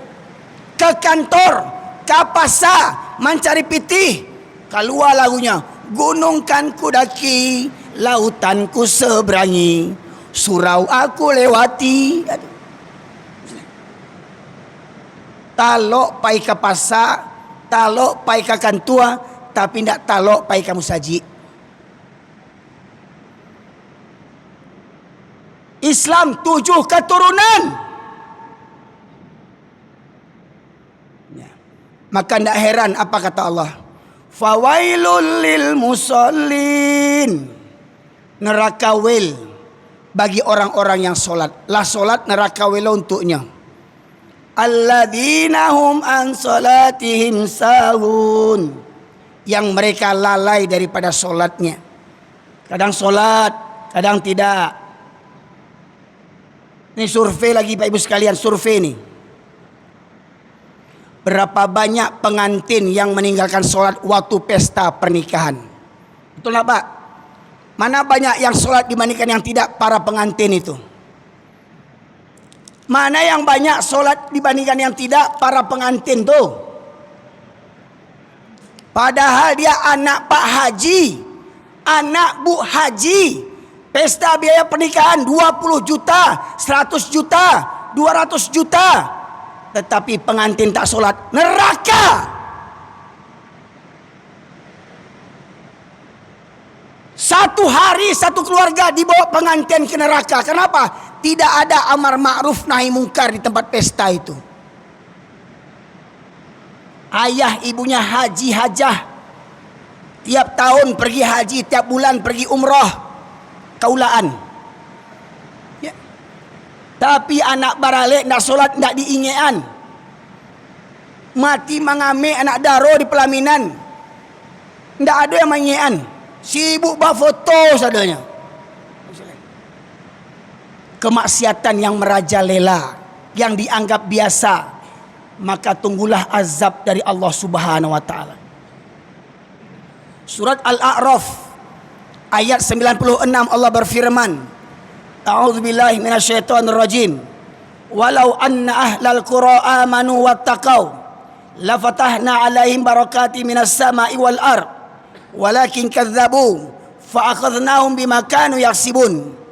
Ke kantor, ke pasar, mencari pitih. Keluar lagunya, gunung kan ku daki, lautan ku seberangi, surau aku lewati. Talok pai ke pasar, talok pai ke kantua, tapi tidak talok pai ke musaji. Islam 7 keturunan. Ya. Maka tidak heran apa kata Allah. Fawailul lil musallin. Neraka wil bagi orang-orang yang solat. Lah solat neraka wil untuknya. Alladzina hum an salatihim sahun. Yang mereka lalai daripada solatnya. Kadang solat, kadang tidak. Ini survei lagi Pak Ibu sekalian, survei ini. Berapa banyak pengantin yang meninggalkan sholat waktu pesta pernikahan? Betul nggak Pak? Mana banyak yang sholat dibandingkan yang tidak para pengantin itu? Mana yang banyak sholat dibandingkan yang tidak para pengantin tuh? Padahal dia anak Pak Haji, anak Bu Haji. Pesta biaya pernikahan 20 juta, 100 juta, 200 juta. Tetapi pengantin tak sholat, neraka. Satu hari satu keluarga dibawa pengantin ke neraka. Kenapa? Tidak ada amar ma'ruf nahi mungkar di tempat pesta itu. Ayah ibunya haji hajah. Tiap tahun pergi haji, tiap bulan pergi umroh. Kaulaan. Ya. Tapi anak baralek nak solat nak diingean. Mati mengame anak daro di pelaminan. Tidak ada yang mengingean. Sibuk buat foto sadanya. Kemaksiatan yang merajalela, yang dianggap biasa, maka tunggulah azab dari Allah Subhanahu wa taala. Surat Al-A'raf ayat 96 Allah berfirman, A'udzubillahi minasyaitonirrajim. Walau anna ahlal qura amanu wattaqau lafatahna 'alaihim barakati minas sama'i wal ard walakin kadzdzabu fa'akhadnahum bima kanu yaksibun.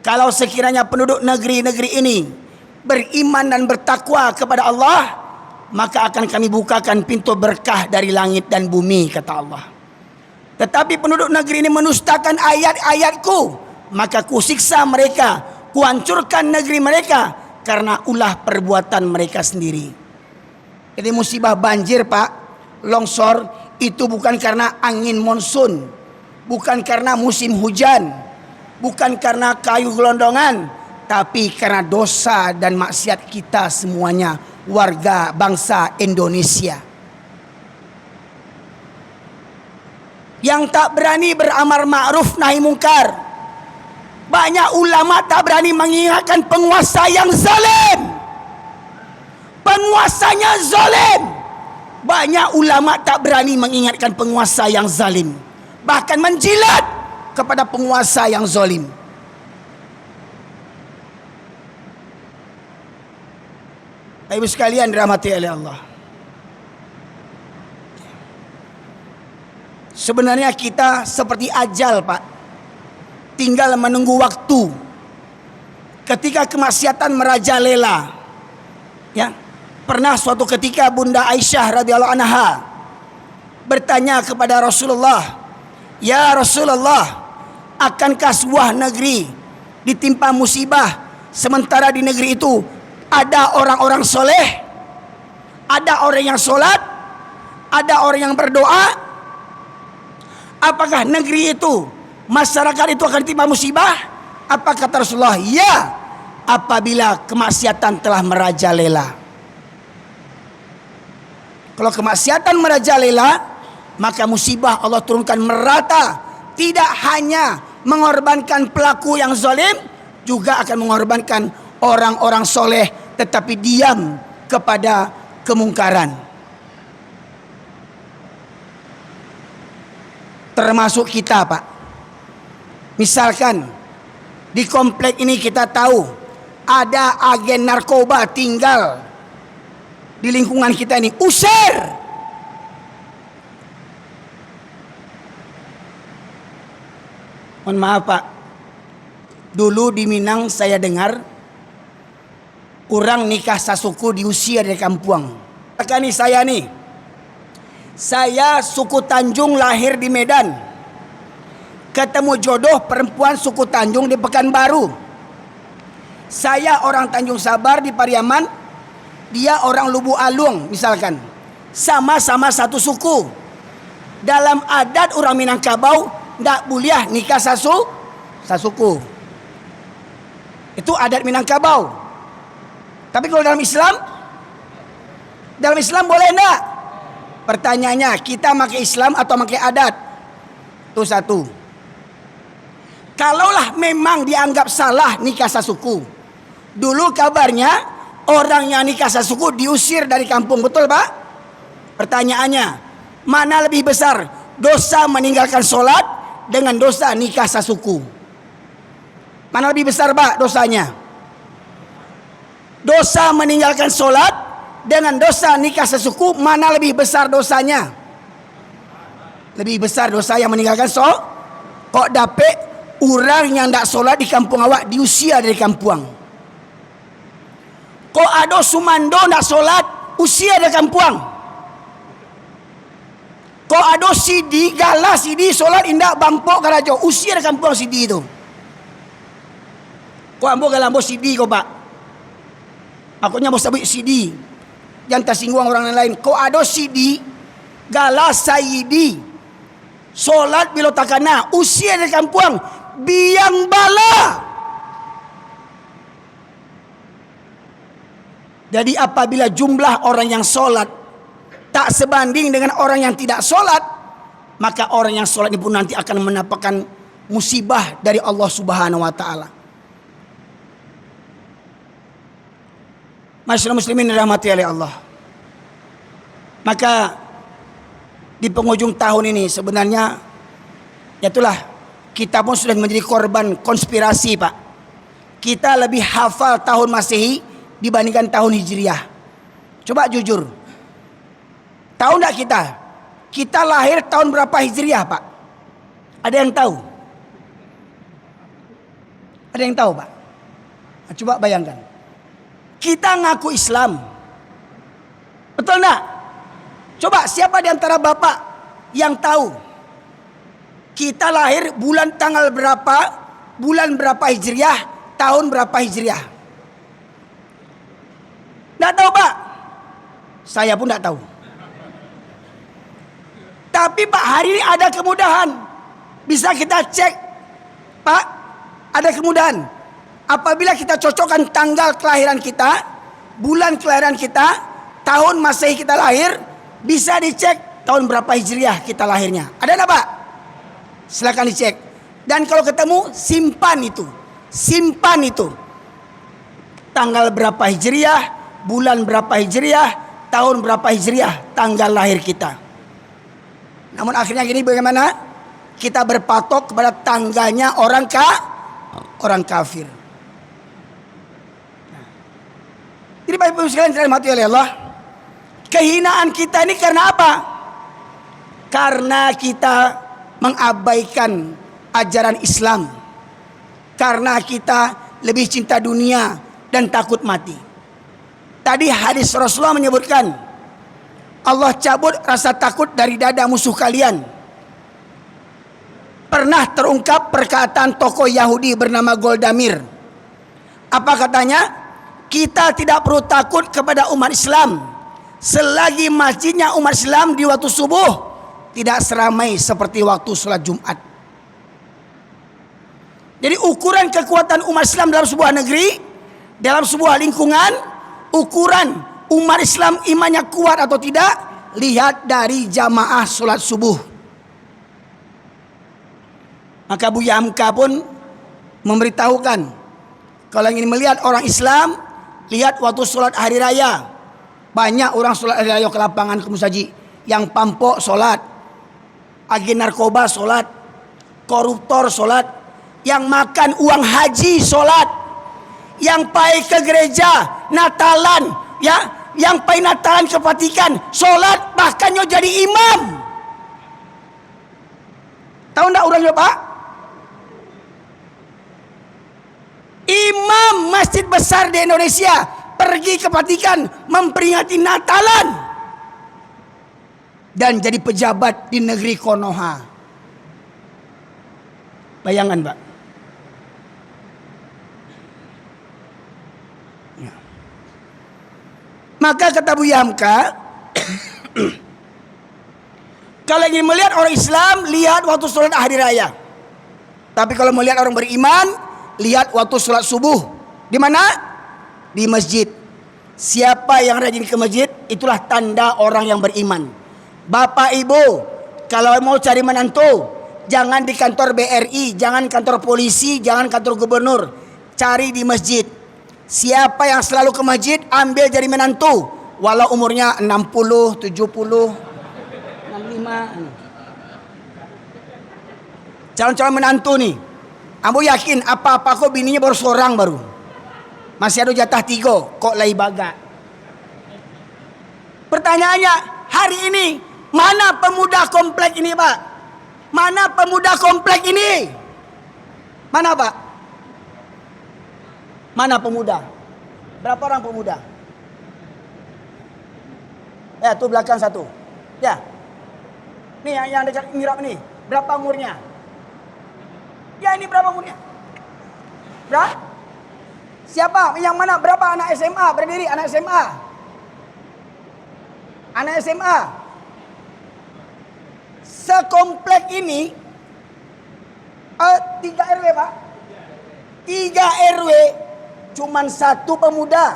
Kalau sekiranya penduduk negeri-negeri ini beriman dan bertakwa kepada Allah, maka akan kami bukakan pintu berkah dari langit dan bumi, kata Allah. Tetapi penduduk negeri ini menustakan ayat-ayatku, maka kusiksa mereka, kuhancurkan negeri mereka karena ulah perbuatan mereka sendiri. Jadi musibah banjir Pak, longsor itu bukan karena angin monsun, bukan karena musim hujan, bukan karena kayu gelondongan, tapi karena dosa dan maksiat kita semuanya, warga bangsa Indonesia. Yang tak berani beramar ma'ruf nahi mungkar. Banyak ulama tak berani mengingatkan penguasa yang zalim. Penguasanya zalim. Banyak ulama tak berani mengingatkan penguasa yang zalim. Bahkan menjilat kepada penguasa yang zalim. Ibu sekalian dirahmati oleh Allah. Sebenarnya kita seperti ajal Pak, tinggal menunggu waktu. Ketika kemaksiatan merajalela, ya, pernah suatu ketika Bunda Aisyah radhiyallahu anha bertanya kepada Rasulullah, ya Rasulullah, akankah sebuah negeri ditimpa musibah sementara di negeri itu ada orang-orang soleh, ada orang yang sholat, ada orang yang berdoa, apakah negeri itu, masyarakat itu akan ditimpa musibah? Apa kata Rasulullah? Ya, apabila kemaksiatan telah merajalela. Kalau kemaksiatan merajalela, maka musibah Allah turunkan merata. Tidak hanya mengorbankan pelaku yang zalim, juga akan mengorbankan orang-orang soleh tetapi diam kepada kemungkaran. Termasuk kita, Pak. Misalkan di komplek ini kita tahu ada agen narkoba tinggal di lingkungan kita ini, usir. Mohon maaf, Pak. Dulu di Minang saya dengar orang nikah sasuku diusir dari kampung. Maka nih saya suku Tanjung, lahir di Medan. Ketemu jodoh perempuan suku Tanjung di Pekanbaru. Saya orang Tanjung Sabar di Pariaman, dia orang Lubu Alung misalkan. Sama-sama satu suku. Dalam adat orang Minangkabau tidak boleh nikah sasuku. Itu adat Minangkabau. Tapi kalau dalam Islam boleh enggak? Pertanyaannya, kita pakai Islam atau pakai adat? Itu satu. Kalaulah memang dianggap salah nikah sasuku, dulu kabarnya orang yang nikah sasuku diusir dari kampung, betul Pak? Pertanyaannya, mana lebih besar, dosa meninggalkan sholat dengan dosa nikah sasuku? Mana lebih besar, Pak, dosanya? Dosa meninggalkan sholat dengan dosa nikah sesuku, mana lebih besar dosanya? Lebih besar dosa yang meninggalkan sholat. Kok dapet orang yang tidak sholat di kampung awak diusir dari kampung? Kok ada Sumando tidak sholat, usir dari kampung? Kok ada Sidi galah Sidi sholat indak bangpok karajo, usir dari kampung Sidi itu? Kok ambo galambo Sidi kok, Pak? Akunya bos sabit Sidi, jangan tersinggung orang lain. Kok ada Sidi galah Sayyidi solat bila takana, usir dari kampung, biang bala. Jadi apabila jumlah orang yang solat tak sebanding dengan orang yang tidak solat, maka orang yang solat ini pun nanti akan mendapatkan musibah dari Allah Subhanahu wa taala. Masyaallah muslimin dirahmati oleh Allah. Maka di penghujung tahun ini sebenarnya itulah kita pun sudah menjadi korban konspirasi, Pak. Kita lebih hafal tahun Masehi dibandingkan tahun Hijriah. Coba jujur. Tahu enggak kita? Kita lahir tahun berapa Hijriah, Pak? Ada yang tahu? Ada yang tahu, Pak? Coba bayangkan. Kita ngaku Islam, betul enggak? Coba siapa di antara bapak yang tahu kita lahir tanggal berapa, bulan berapa Hijriah, tahun berapa Hijriah? Enggak tahu, Pak? Saya pun enggak tahu. Tapi Pak, hari ini ada kemudahan, bisa kita cek, Pak. Ada kemudahan. Apabila kita cocokkan tanggal kelahiran kita, bulan kelahiran kita, tahun Masehi kita lahir, bisa dicek tahun berapa Hijriah kita lahirnya. Ada enggak, Pak? Silakan dicek. Dan kalau ketemu, simpan itu. Simpan itu. Tanggal berapa Hijriah, bulan berapa Hijriah, tahun berapa Hijriah, tanggal lahir kita. Namun akhirnya gini, bagaimana? Kita berpatok kepada tanggalnya orang kafir. Jadi Bapak Ibu sekalian dirahmati oleh Allah, kehinaan kita ini karena apa? Karena kita mengabaikan ajaran Islam. Karena kita lebih cinta dunia dan takut mati. Tadi hadis Rasulullah menyebutkan, Allah cabut rasa takut dari dada musuh kalian. Pernah terungkap perkataan tokoh Yahudi bernama Goldamir. Apa katanya? Kita tidak perlu takut kepada umat Islam, selagi masjidnya umat Islam di waktu subuh tidak seramai seperti waktu sholat Jumat. Jadi ukuran kekuatan umat Islam dalam sebuah negeri, dalam sebuah lingkungan, ukuran umat Islam imannya kuat atau tidak, lihat dari jamaah sholat subuh. Maka Buya Hamka pun memberitahukan, kalau ingin melihat orang Islam, lihat waktu sholat hari raya. Banyak orang sholat hari raya ke lapangan, ke musaji. Yang pampok sholat, agen narkoba sholat, koruptor sholat, yang makan uang haji sholat, yang pai ke gereja Natalan, ya, yang pai Natalan ke Vatikan sholat, bahkan nyo jadi imam. Tahu ndak orangnya Pak? Imam masjid besar di Indonesia pergi ke Vatikan memperingati Natalan dan jadi pejabat di negeri Konoha. Bayangan Pak. Ya. Maka kata Buya Hamka, kalau ingin melihat orang Islam, lihat waktu sholat hari raya. Tapi kalau melihat orang beriman, lihat waktu sholat subuh. Di mana? Di masjid. Siapa yang rajin ke masjid, itulah tanda orang yang beriman. Bapak Ibu, kalau mau cari menantu, jangan di kantor BRI, jangan kantor polisi, jangan kantor gubernur. Cari di masjid. Siapa yang selalu ke masjid, ambil jadi menantu. Walau umurnya 60, 70, 65. Calon-calon menantu nih, ambo yakin apa-apa kok bininya baru seorang baru. Masih ada jatah 3, kok lai baga. Pertanyaannya, hari ini mana pemuda komplek ini Pak? Mana pemuda komplek ini? Mana Pak? Mana pemuda? Berapa orang pemuda? Ya, tuh belakang satu. Ya. Nih yang dekat mirap nih. Berapa umurnya? Ya, ini berapa umurnya? Berapa? Siapa? Yang mana? Berapa anak SMA? Berdiri anak SMA. Anak SMA. Sekomplek ini 3 RW Pak. 3 RW cuman 1 pemuda.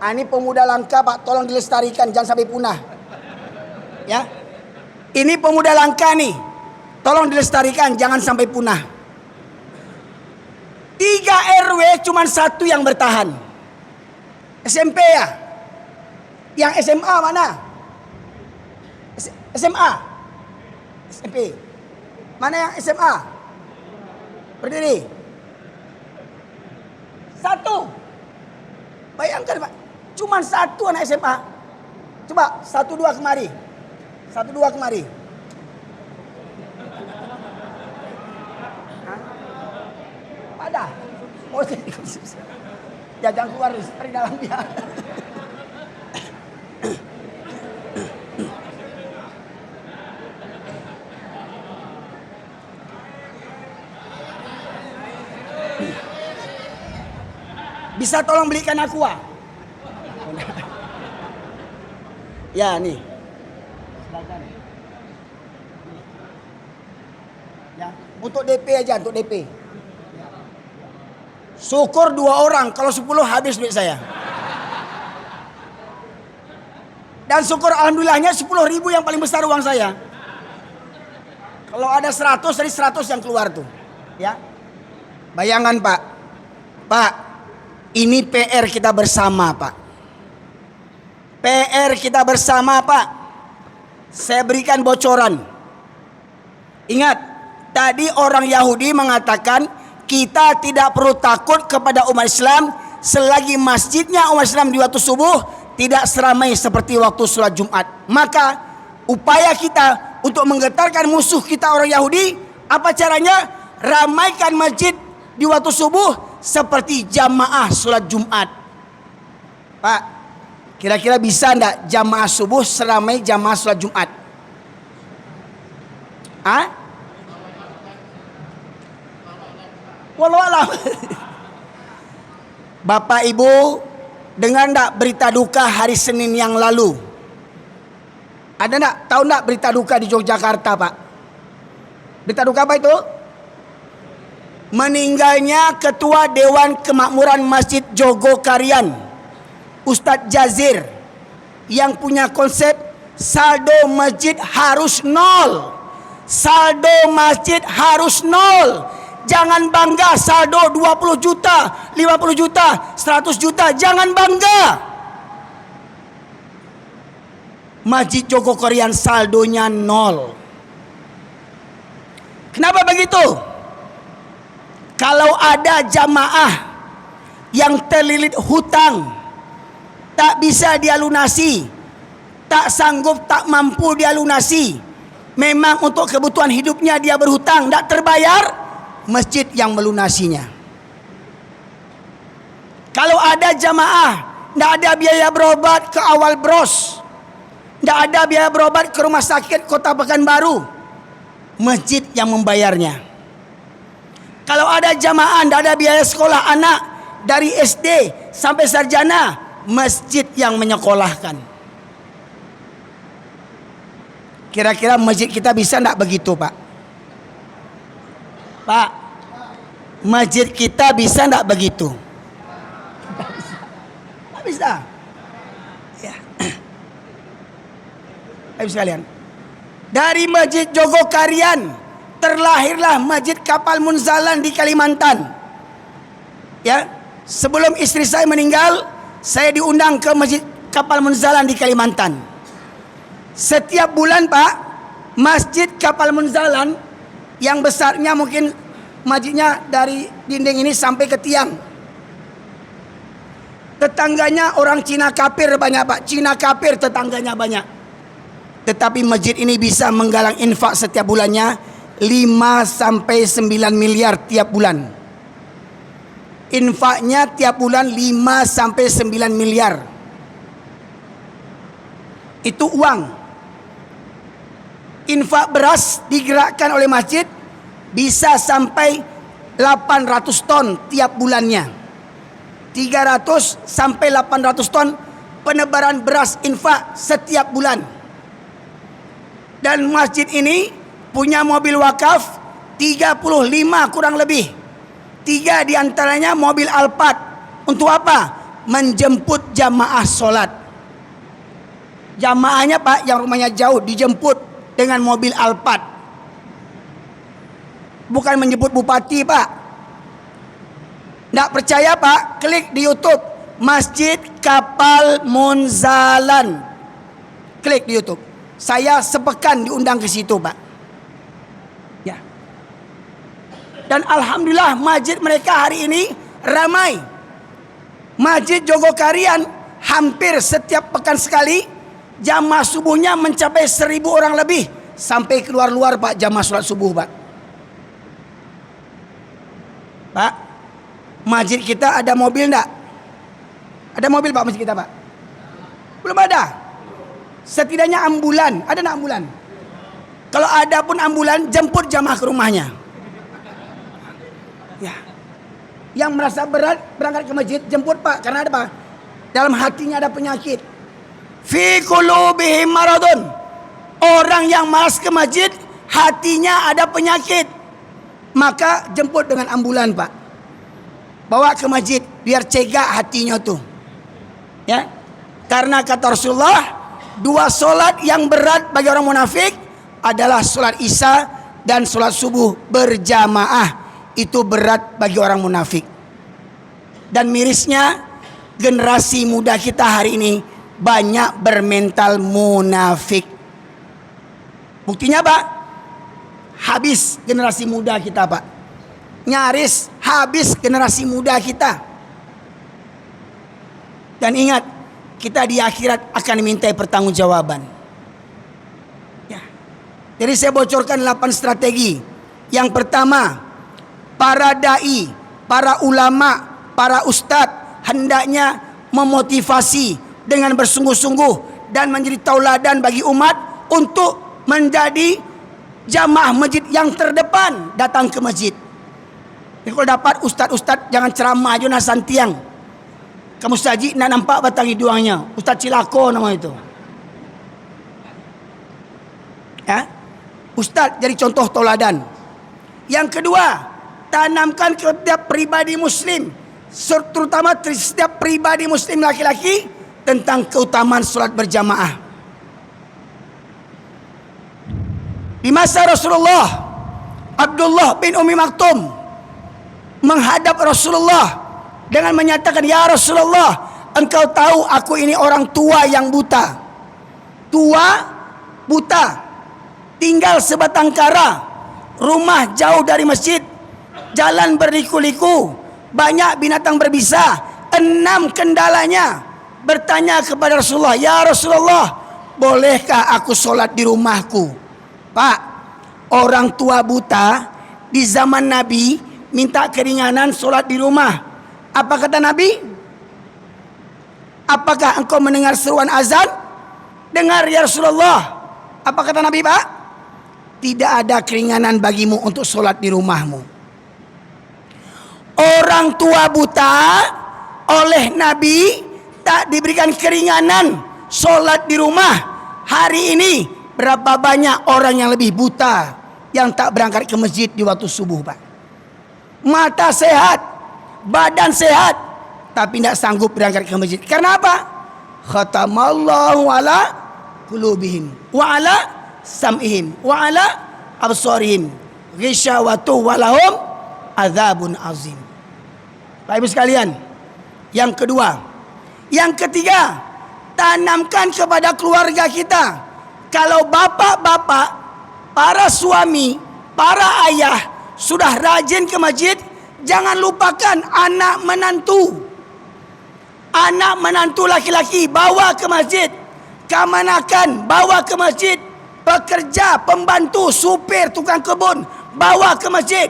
Ini pemuda langka Pak, tolong dilestarikan, jangan sampai punah. Ya. Ini pemuda langka nih. Tolong dilestarikan, jangan sampai punah. 3 RW cuma 1 yang bertahan. SMP ya? Yang SMA mana? SMA? SMP. Mana yang SMA? Berdiri. 1. Bayangkan Pak, cuma 1 anak SMA. Coba 1 2 kemari. 1 2 kemari. Ada. Oh, ya jangan keluar dari dalam dia. Bisa tolong belikan aqua? Ya nih. Ya, untuk DP aja, untuk DP. Syukur 2 orang, kalau 10 habis duit saya. Dan syukur alhamdulillahnya 10.000 yang paling besar uang saya. Kalau ada 100, dari 100 yang keluar tuh. Ya. Bayangan Pak. Pak, ini PR kita bersama Pak. PR kita bersama Pak. Saya berikan bocoran. Ingat, tadi orang Yahudi mengatakan kita tidak perlu takut kepada umat Islam selagi masjidnya umat Islam di waktu subuh tidak seramai seperti waktu sholat Jumat. Maka upaya kita untuk menggetarkan musuh kita orang Yahudi, apa caranya? Ramaikan masjid di waktu subuh seperti jamaah sholat Jumat. Pak, kira-kira bisa enggak jamaah subuh seramai jamaah sholat Jumat? Hah? Wallahualam. Bapak Ibu, dengar enggak berita duka hari Senin yang lalu? Ada enggak? Tahu enggak berita duka di Yogyakarta, Pak? Berita duka apa itu? Meninggalnya Ketua Dewan Kemakmuran Masjid Jogokarian, Ustadz Jazir, yang punya konsep saldo masjid harus nol. Saldo masjid harus nol. Jangan bangga saldo 20 juta, 50 juta, 100 juta. Jangan bangga. Masjid Jogokarian saldonya nol. Kenapa begitu? Kalau ada jamaah yang terlilit hutang, tak bisa dia lunasi, tak sanggup, tak mampu dia lunasi, memang untuk kebutuhan hidupnya dia berhutang, tak terbayar, masjid yang melunasinya. Kalau ada jamaah, tak ada biaya berobat ke Awal Bros, tak ada biaya berobat ke rumah sakit Kota Pekanbaru, masjid yang membayarnya. Kalau ada jamaah, tidak ada biaya sekolah anak dari SD sampai sarjana, masjid yang menyekolahkan. Kira-kira masjid kita bisa tidak begitu, Pak? Pak, masjid kita bisa tidak begitu? Tidak bisa. Ya. Ayo sekalian. Dari Masjid Jogokarian terlahirlah Masjid Kapal Munzalan di Kalimantan. Ya, sebelum istri saya meninggal, saya diundang ke Masjid Kapal Munzalan di Kalimantan. Setiap bulan, Pak, Masjid Kapal Munzalan yang besarnya mungkin masjidnya dari dinding ini sampai ke tiang. Tetangganya orang Cina kafir banyak, Pak. Cina kafir tetangganya banyak. Tetapi masjid ini bisa menggalang infak setiap bulannya 5 sampai 9 miliar tiap bulan. Infaknya tiap bulan 5 sampai 9 miliar. Itu uang. Infak beras digerakkan oleh masjid bisa sampai 800 ton tiap bulannya. 300 sampai 800 ton penebaran beras infak setiap bulan. Dan masjid ini punya mobil wakaf 35 kurang lebih. 3 diantaranya mobil Alphard. Untuk apa? Menjemput jamaah sholat. Jamaahnya, Pak, yang rumahnya jauh dijemput dengan mobil Alphard. Bukan menjemput bupati, Pak. Tidak percaya, Pak? Klik di YouTube Masjid Kapal Munzalan. Klik di YouTube. Saya sepekan diundang ke situ, Pak. Ya. Dan alhamdulillah masjid mereka hari ini ramai. Masjid Jogokarian hampir setiap pekan sekali jamaah subuhnya mencapai 1.000 orang lebih. Sampai keluar-luar, Pak, jamaah sholat subuh, Pak. Pak, masjid kita ada mobil enggak? Ada mobil, Pak, masjid kita, Pak? Belum ada. Setidaknya ambulan. Ada enggak ambulan? Kalau ada pun ambulan, jemput jamaah ke rumahnya. Ya. Yang merasa berat berangkat ke masjid, jemput, Pak. Karena ada, Pak, dalam hatinya ada penyakit. Fi qulubihim maradun. Orang yang malas ke masjid, hatinya ada penyakit. Maka jemput dengan ambulan, Pak. Bawa ke masjid biar cegah hatinya tuh. Ya. Karena kata Rasulullah, 2 solat yang berat bagi orang munafik adalah solat Isya dan solat subuh berjamaah. Itu berat bagi orang munafik. Dan mirisnya generasi muda kita hari ini banyak bermental munafik. Buktinya, Pak, habis generasi muda kita, Pak. Nyaris habis generasi muda kita. Dan ingat, kita di akhirat akan dimintai pertanggungjawaban. Ya. Jadi saya bocorkan 8 strategi. Yang pertama, para dai, para ulama, para ustadz hendaknya memotivasi dengan bersungguh-sungguh dan menjadi tauladan bagi umat untuk menjadi jamaah masjid yang terdepan datang ke masjid. Jadi kalau dapat ustadz-ustadz jangan ceramah aja nasan tiang. Kamu saji nak nampak batang hidungnya. Ustadz Cilako nama itu. Ya, Ustadz jadi contoh tauladan. Yang kedua, tanamkan ke setiap pribadi muslim, terutama setiap pribadi muslim laki-laki, tentang keutamaan sholat berjamaah. Di masa Rasulullah, Abdullah bin Umi Maktum menghadap Rasulullah dengan menyatakan, "Ya Rasulullah, engkau tahu aku ini orang tua yang buta. Tua, buta, tinggal sebatang kara, rumah jauh dari masjid, jalan berliku-liku, banyak binatang berbisa, 6 kendalanya." Bertanya kepada Rasulullah, "Ya Rasulullah, bolehkah aku sholat di rumahku?" Pak, orang tua buta di zaman Nabi minta keringanan sholat di rumah. Apa kata Nabi? Apakah engkau mendengar seruan azan? Dengar ya Rasulullah. Apa kata Nabi, Pak? Tidak ada keringanan bagimu untuk sholat di rumahmu. Orang tua buta oleh Nabi tak diberikan keringanan sholat di rumah. Hari ini berapa banyak orang yang lebih buta yang tak berangkat ke masjid di waktu subuh, Pak. Mata sehat, badan sehat, tapi tidak sanggup berangkat ke masjid. Karena apa? Khatamallahu ala qulubihim wa ala sam'ihim wa ala absarihim ghisyawatu walahum adzabun azim. Bapak Ibu sekalian, yang kedua. Yang ketiga, tanamkan kepada keluarga kita. Kalau bapak-bapak, para suami, para ayah sudah rajin ke masjid, jangan lupakan anak menantu. Anak menantu laki-laki bawa ke masjid. Kamanakan bawa ke masjid. Pekerja, pembantu, supir, tukang kebun bawa ke masjid.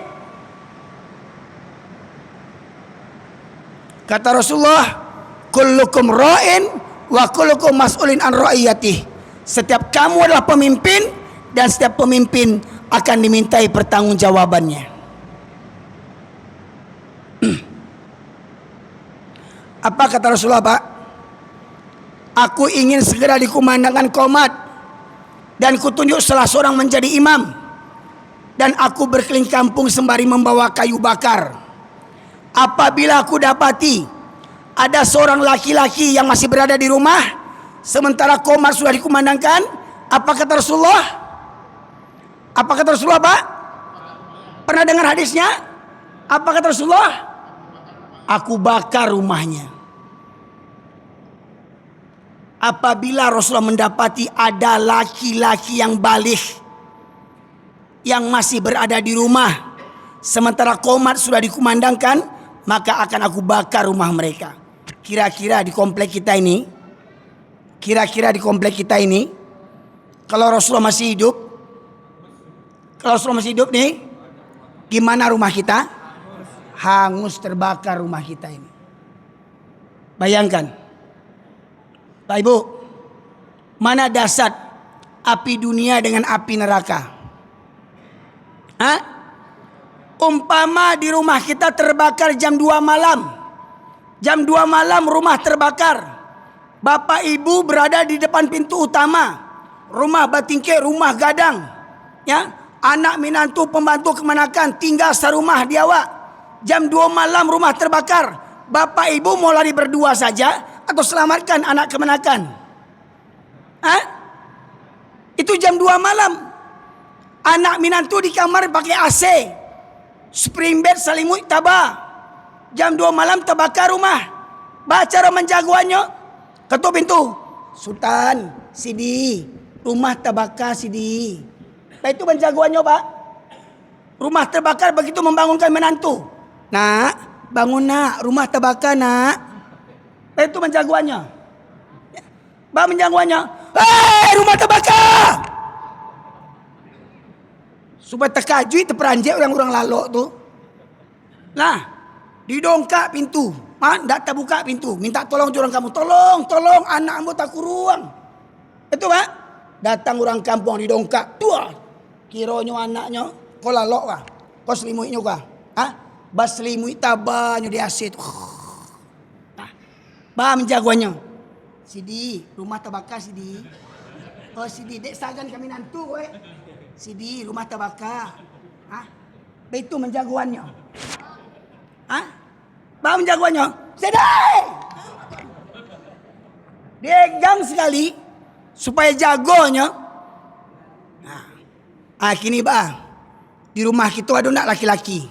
Kata Rasulullah, kullukum ra'in wa kullukum mas'ulin an ra'iyatih. Setiap kamu adalah pemimpin dan setiap pemimpin akan dimintai pertanggungjawabannya. Apa kata Rasulullah, Pak? Aku ingin segera dikumandangkan qomat dan kutunjuk salah seorang menjadi imam, dan aku berkeliling kampung sembari membawa kayu bakar. Apabila aku dapati ada seorang laki-laki yang masih berada di rumah sementara qomat sudah dikumandangkan, apa kata Rasulullah? Apa kata Rasulullah, Pak? Pernah dengar hadisnya? Apa kata Rasulullah? Aku bakar rumahnya. Apabila Rasulullah mendapati ada laki-laki yang balik yang masih berada di rumah sementara qomat sudah dikumandangkan, maka akan aku bakar rumah mereka. Kira-kira di komplek kita ini, kalau Rasulullah masih hidup, nih, gimana rumah kita? Hangus, terbakar rumah kita ini. Bayangkan, Pak Ibu, mana dasar api dunia dengan api neraka? Hah? Umpama di rumah kita terbakar jam 2 malam. Jam 2 malam rumah terbakar. Bapak ibu berada di depan pintu utama. Rumah batingke, rumah gadang. Ya, anak menantu pembantu kemanakan, tinggal serumah di awak. Jam 2 malam rumah terbakar. Bapak ibu mau lari berdua saja atau selamatkan anak kemanakan? Hah? Itu jam 2 malam. Anak menantu di kamar pakai AC. Spring bed selimut tabah. Jam 2 malam terbakar rumah. Baca roman jagoannya. Ketuk pintu. Sultan, Sidi, rumah terbakar Sidi. Nah, itu penjagoannya, Pak. Rumah terbakar begitu membangunkan menantu. Nak, bangun nak, rumah terbakar nak. Nah, itu penjagoannya. Bang menjagoannya. Hei, rumah terbakar. Supaya terkajui, terperanjak orang-orang lalok tu. Nah, didongkak pintu. Tak terbuka pintu. Minta tolong orang kamu. Tolong anak ambo tak ruang. Itu, Pak. Datang orang kampung didongkak. Tuah. Kironyo anaknya. Kau lalok kah? Kau selimutnya kah? Hah? Bas selimut tabahnya di asyik. Bah menjagoannya. Sidi, rumah terbakar Sidi. Oh Sidi, dek sagan kami nantu we. Sidi rumah tabaka. Hah? Itu menjagoannya. Hah? Bah menjagoannya. Sedai. Degang sekali supaya jagonya. Kini bah di rumah kita ada nak laki-laki.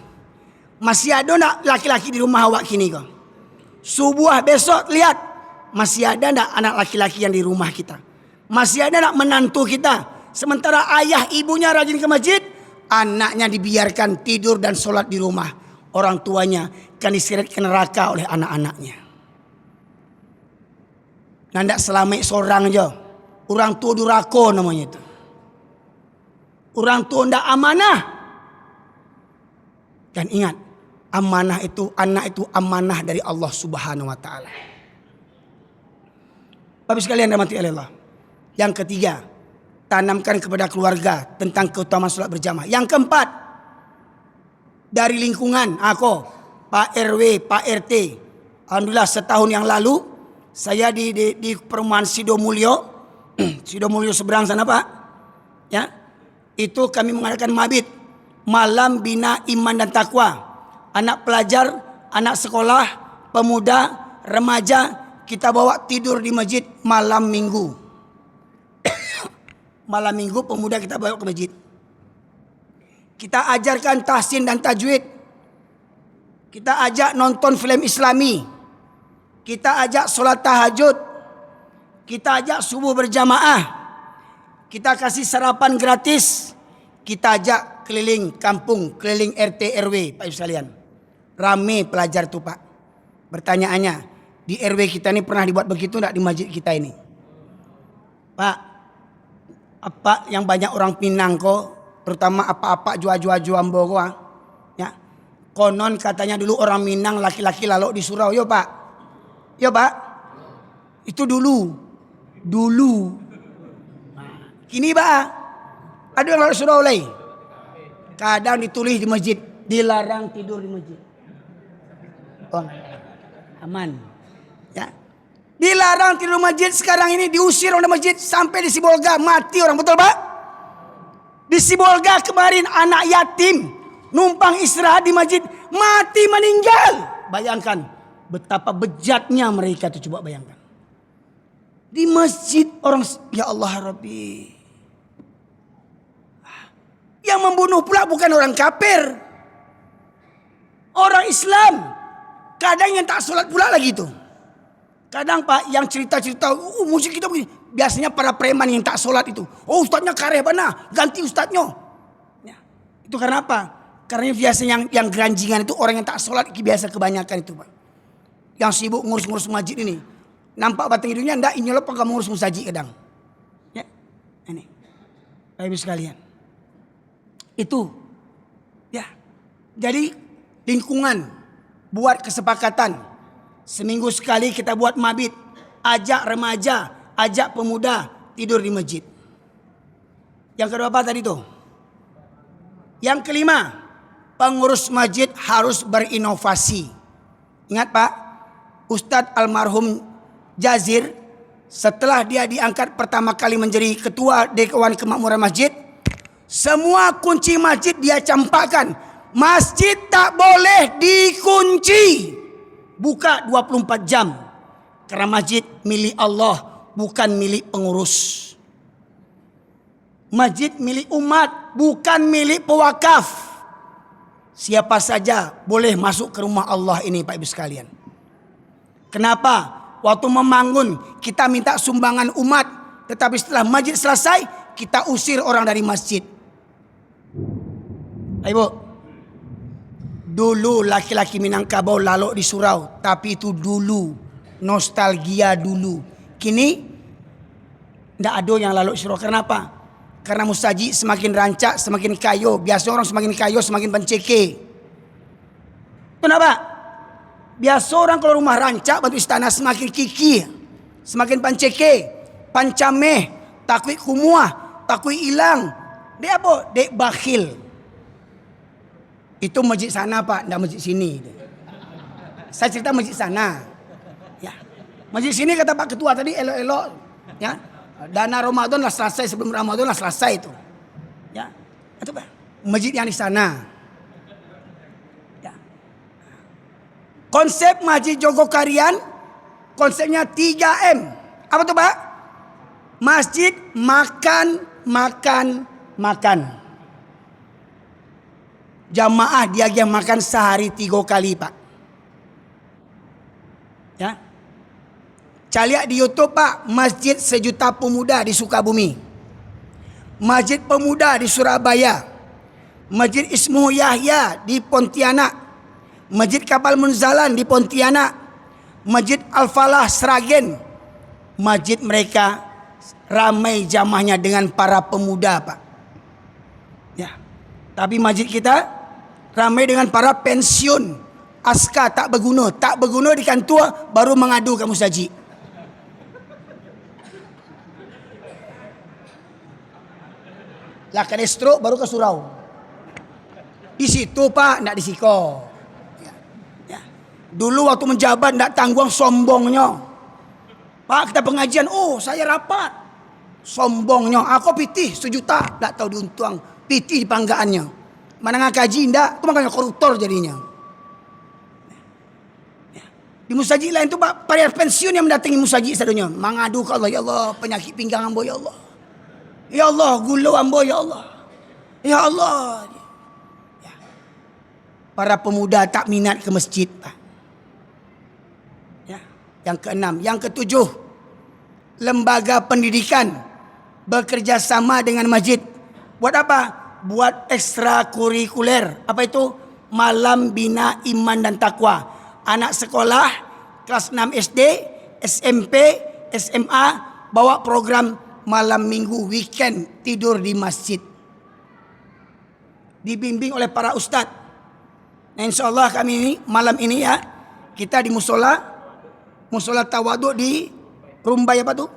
Masih ada nak laki-laki di rumah awak kini kau? Subuh besok lihat masih ada nak anak laki-laki yang di rumah kita? Masih ada nak menantu kita? Sementara ayah ibunya rajin ke masjid, anaknya dibiarkan tidur dan sholat di rumah. Orang tuanya kan diseret ke neraka oleh anak-anaknya. Nandak selama seorang aja. Orang tua durako namanya itu. Orang tua ndak amanah. Dan ingat, amanah itu, anak itu amanah dari Allah Subhanahu wa taala. Bapak sekalian rahmati Allah. Yang ketiga, tanamkan kepada keluarga tentang keutamaan salat berjamaah. Yang keempat, dari lingkungan aku, Pak RW, Pak RT. Alhamdulillah setahun yang lalu saya di perumahan Sidomulyo, Sidomulyo seberang sana Pak. Ya. Itu kami mengadakan mabit, malam bina iman dan takwa. Anak pelajar, anak sekolah, pemuda, remaja, kita bawa tidur di masjid malam minggu. Malam minggu pemuda kita bawa ke masjid. Kita ajarkan tahsin dan tajwid. Kita ajak nonton film Islami. Kita ajak solat tahajud. Kita ajak subuh berjamaah. Kita kasih sarapan gratis. Kita ajak keliling kampung, keliling RT RW, Pak Ibu sekalian. Rame pelajar tuh Pak. Pertanyaannya, di RW kita ini pernah dibuat begitu enggak di masjid kita ini? Pak, apa yang banyak orang Pinang kok, terutama apa-apa jua-jua ambo kok, ya. Konon katanya dulu orang Minang laki-laki lalu di surau, yo Pak. Yo Pak. Itu dulu. Kini Pak, ada yang lalu surau lain. Kadang ditulis di masjid, dilarang tidur di masjid. Oh, aman. Ya. Dilarang tidur di masjid, sekarang ini diusir oleh masjid sampai di Sibolga mati orang, betul Pak? Di Sibolga kemarin anak yatim numpang istirahat di masjid mati meninggal. Bayangkan betapa bejatnya mereka itu, coba bayangkan. Di masjid orang, ya Allah Rabbi. Yang membunuh pula bukan orang kafir, orang Islam. Kadang yang tak sholat pula lagi itu. Kadang Pak yang cerita-cerita, musik kita begini. Biasanya para preman yang tak sholat itu. Oh ustadznya kareh bana, ganti ustadznya. Ya. Itu karena apa? Karena biasanya yang geranjingan itu orang yang tak sholat biasa kebanyakan itu Pak. Yang sibuk ngurus-ngurus masjid ini. Nampak batang hidungnya enggak, ini lupa kamu ngurus musajid kadang. Ya, ini. Bapak Ibu sekalian. Itu. Ya. Jadi lingkungan buat kesepakatan. Seminggu sekali kita buat mabit. Ajak remaja, ajak pemuda tidur di masjid. Yang kedua apa tadi tuh? Yang kelima, pengurus masjid harus berinovasi. Ingat Pak, Ustadz almarhum Jazir, setelah dia diangkat pertama kali menjadi ketua Dewan Kemakmuran Masjid, semua kunci masjid dia campakkan. Masjid tak boleh dikunci. Buka 24 jam. Karena masjid milik Allah, bukan milik pengurus. Masjid milik umat, bukan milik pewakaf. Siapa saja boleh masuk ke rumah Allah ini Pak Ibu sekalian. Kenapa? Waktu membangun kita minta sumbangan umat, tetapi setelah masjid selesai kita usir orang dari masjid. Ibu, dulu laki-laki Minangkabau lalu di surau, tapi itu dulu, nostalgia dulu. Kini tidak ada yang lalu di surau. Kenapa? Karena musaji semakin rancak, semakin kayo. Biasanya orang semakin kayo semakin penceke. Kenapa? Biasa orang kalau rumah rancak batu istana semakin kiki, semakin panceke, pancameh, takwi kumuah, takwi ilang. Dia apa? Dek bakhil. Itu masjid sana Pak, enggak masjid sini. Saya cerita masjid sana. Ya. Masjid sini kata Pak Ketua tadi elok-elok, ya. Dana Ramadan lah selesai, sebelum Ramadan lah selesai itu. Ya, itu Pak. Masjid yang di sana. Ya. Konsep Masjid Jogokarian, konsepnya 3M. Apa tuh Pak? Masjid makan, makan, makan. Jamaah dia makan sehari 3 kali Pak. Ya. Cari lihat di YouTube Pak, Masjid Sejuta Pemuda di Sukabumi. Masjid Pemuda di Surabaya. Masjid Ismu Yahya di Pontianak. Masjid Kapal Munzalan di Pontianak. Masjid Al-Falah Sragen. Masjid mereka ramai jamaahnya dengan para pemuda Pak. Ya. Tapi masjid kita ramai dengan para pensiun. Aska tak berguna di kantor baru mengadu ke Mustaji. Lah kena stroke baru ke surau. Di situ Pak, ndak di siko. Ya. Ya. Dulu waktu menjabat ndak tanggung sombongnya. Pak kita pengajian, oh saya rapat. Sombongnya, aku pitih 1 juta, ndak tahu diuntung. Pitih di panggaannya. Mana ngaji ndak, itu makanya koruptor jadinya. Di musajid lain tu Pak, para pensiun yang mendatangi musajid sadunya, mengadu ke Allah, ya Allah, penyakit pinggang ambo ya Allah. Ya Allah, gula ambo ya Allah. Ya Allah. Ya. Para pemuda tak minat ke masjid, Pak. Ya. Yang keenam, yang ketujuh, lembaga pendidikan bekerja sama dengan masjid. Buat apa? Buat ekstrakurikuler. Apa itu? Malam bina iman dan takwa. Anak sekolah kelas 6 SD, SMP, SMA bawa program malam minggu weekend tidur di masjid. Dibimbing oleh para ustadz. Nah insya Allah kami ini malam ini ya kita di musola tawaduk di Rumbai apa tuh?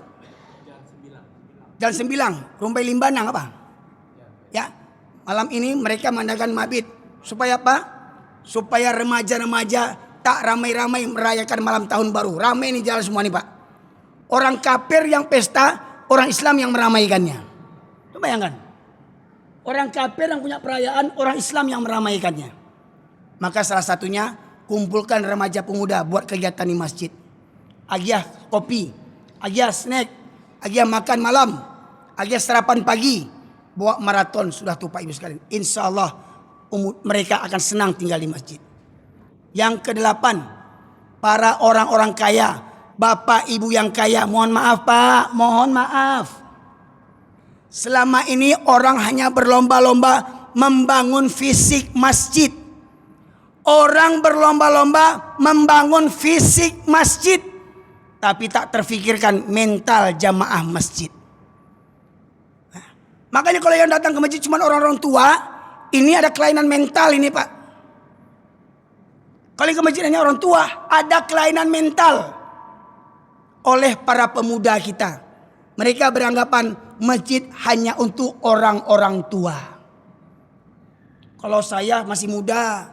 Jalan Sembilang, Rumbai Limbanang apa? Ya malam ini mereka mengadakan mabit supaya apa? Supaya remaja-remaja tak ramai-ramai merayakan malam tahun baru. Ramai ini jalan semua nih Pak. Orang kafir yang pesta, orang Islam yang meramaikannya. Coba bayangkan. Orang kafir yang punya perayaan, orang Islam yang meramaikannya. Maka salah satunya kumpulkan remaja pemuda buat kegiatan di masjid. Agiah kopi, agiah snack, agiah makan malam, agiah sarapan pagi. Bawa maraton sudah tuh Pak Ibu sekalian. Insya Allah mereka akan senang tinggal di masjid. Yang kedelapan, para orang-orang kaya, bapak ibu yang kaya, mohon maaf Pak, mohon maaf. Selama ini orang hanya berlomba-lomba membangun fisik masjid. Orang berlomba-lomba membangun fisik masjid, tapi tak terfikirkan mental jamaah masjid. Nah, makanya kalau yang datang ke masjid cuma orang-orang tua, ini ada kelainan mental ini Pak. Kalau ke masjid hanya orang tua, ada kelainan mental oleh para pemuda kita. Mereka beranggapan masjid hanya untuk orang-orang tua. Kalau saya masih muda,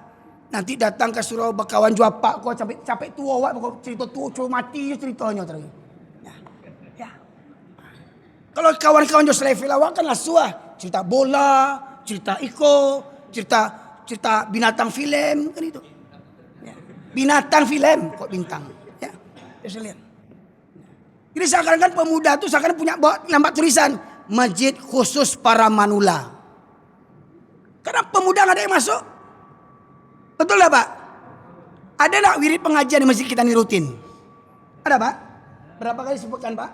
nanti datang ke surau bakawan juapak, kau capek tua, kau cerita tua, cuma mati ceritanya terus. Ya. Kalau kawan-kawan Josle Filawak kan suah cerita bola, cerita cerita binatang film kan itu. Binatang film kok bintang ya. Saya lihat. Jadi seakan-akan pemuda itu seakan punya nampak tulisan masjid khusus para manula. Karena pemuda nggak ada yang masuk. Betul lah Pak? Ada nggak wirid pengajian di masjid kita ini rutin? Ada Pak? Berapa kali sebutkan Pak?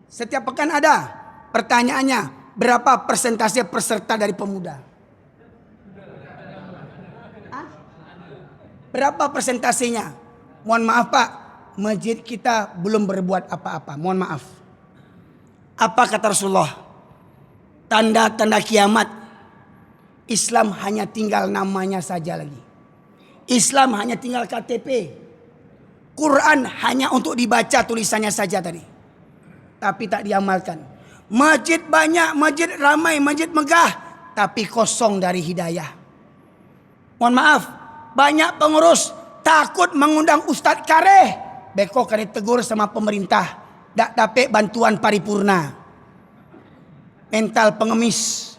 Setiap pekan ada. Pertanyaannya, berapa persentase peserta dari pemuda? Berapa persentasenya? Mohon maaf Pak, masjid kita belum berbuat apa-apa. Mohon maaf. Apa kata Rasulullah? Tanda-tanda kiamat. Islam hanya tinggal namanya saja lagi. Islam hanya tinggal KTP. Quran hanya untuk dibaca tulisannya saja tadi. Tapi tak diamalkan. Masjid banyak, masjid ramai, masjid megah. Tapi kosong dari hidayah. Mohon maaf. Banyak pengurus takut mengundang Ustadz Kareh. beko kan ditegur sama pemerintah, dak dapat bantuan paripurna, mental pengemis,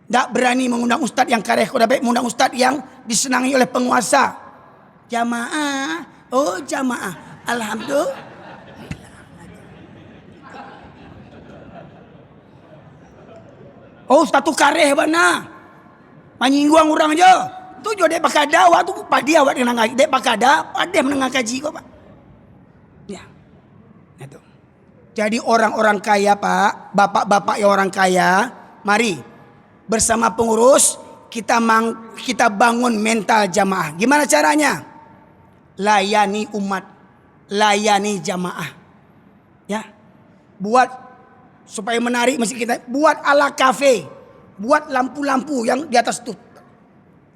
dak berani mengundang ustadz yang kareh, kau dapat mengundang ustadz yang disenangi oleh penguasa. Jamaah, oh jamaah, alhamdulillah. Oh ustadz tu kareh bana, menyinggung orang aja. Tu jo dek pakada waktu padi awak dengan ngaji, dek pakada pada menengah kaji kok pak. Ya, itu. Jadi orang-orang kaya pak, bapak-bapak yang orang kaya, mari bersama pengurus kita bangun mental jamaah. Gimana caranya? Layani umat, layani jamaah. Ya, buat supaya menarik masjid kita, buat ala kafe, buat lampu-lampu yang di atas tuh.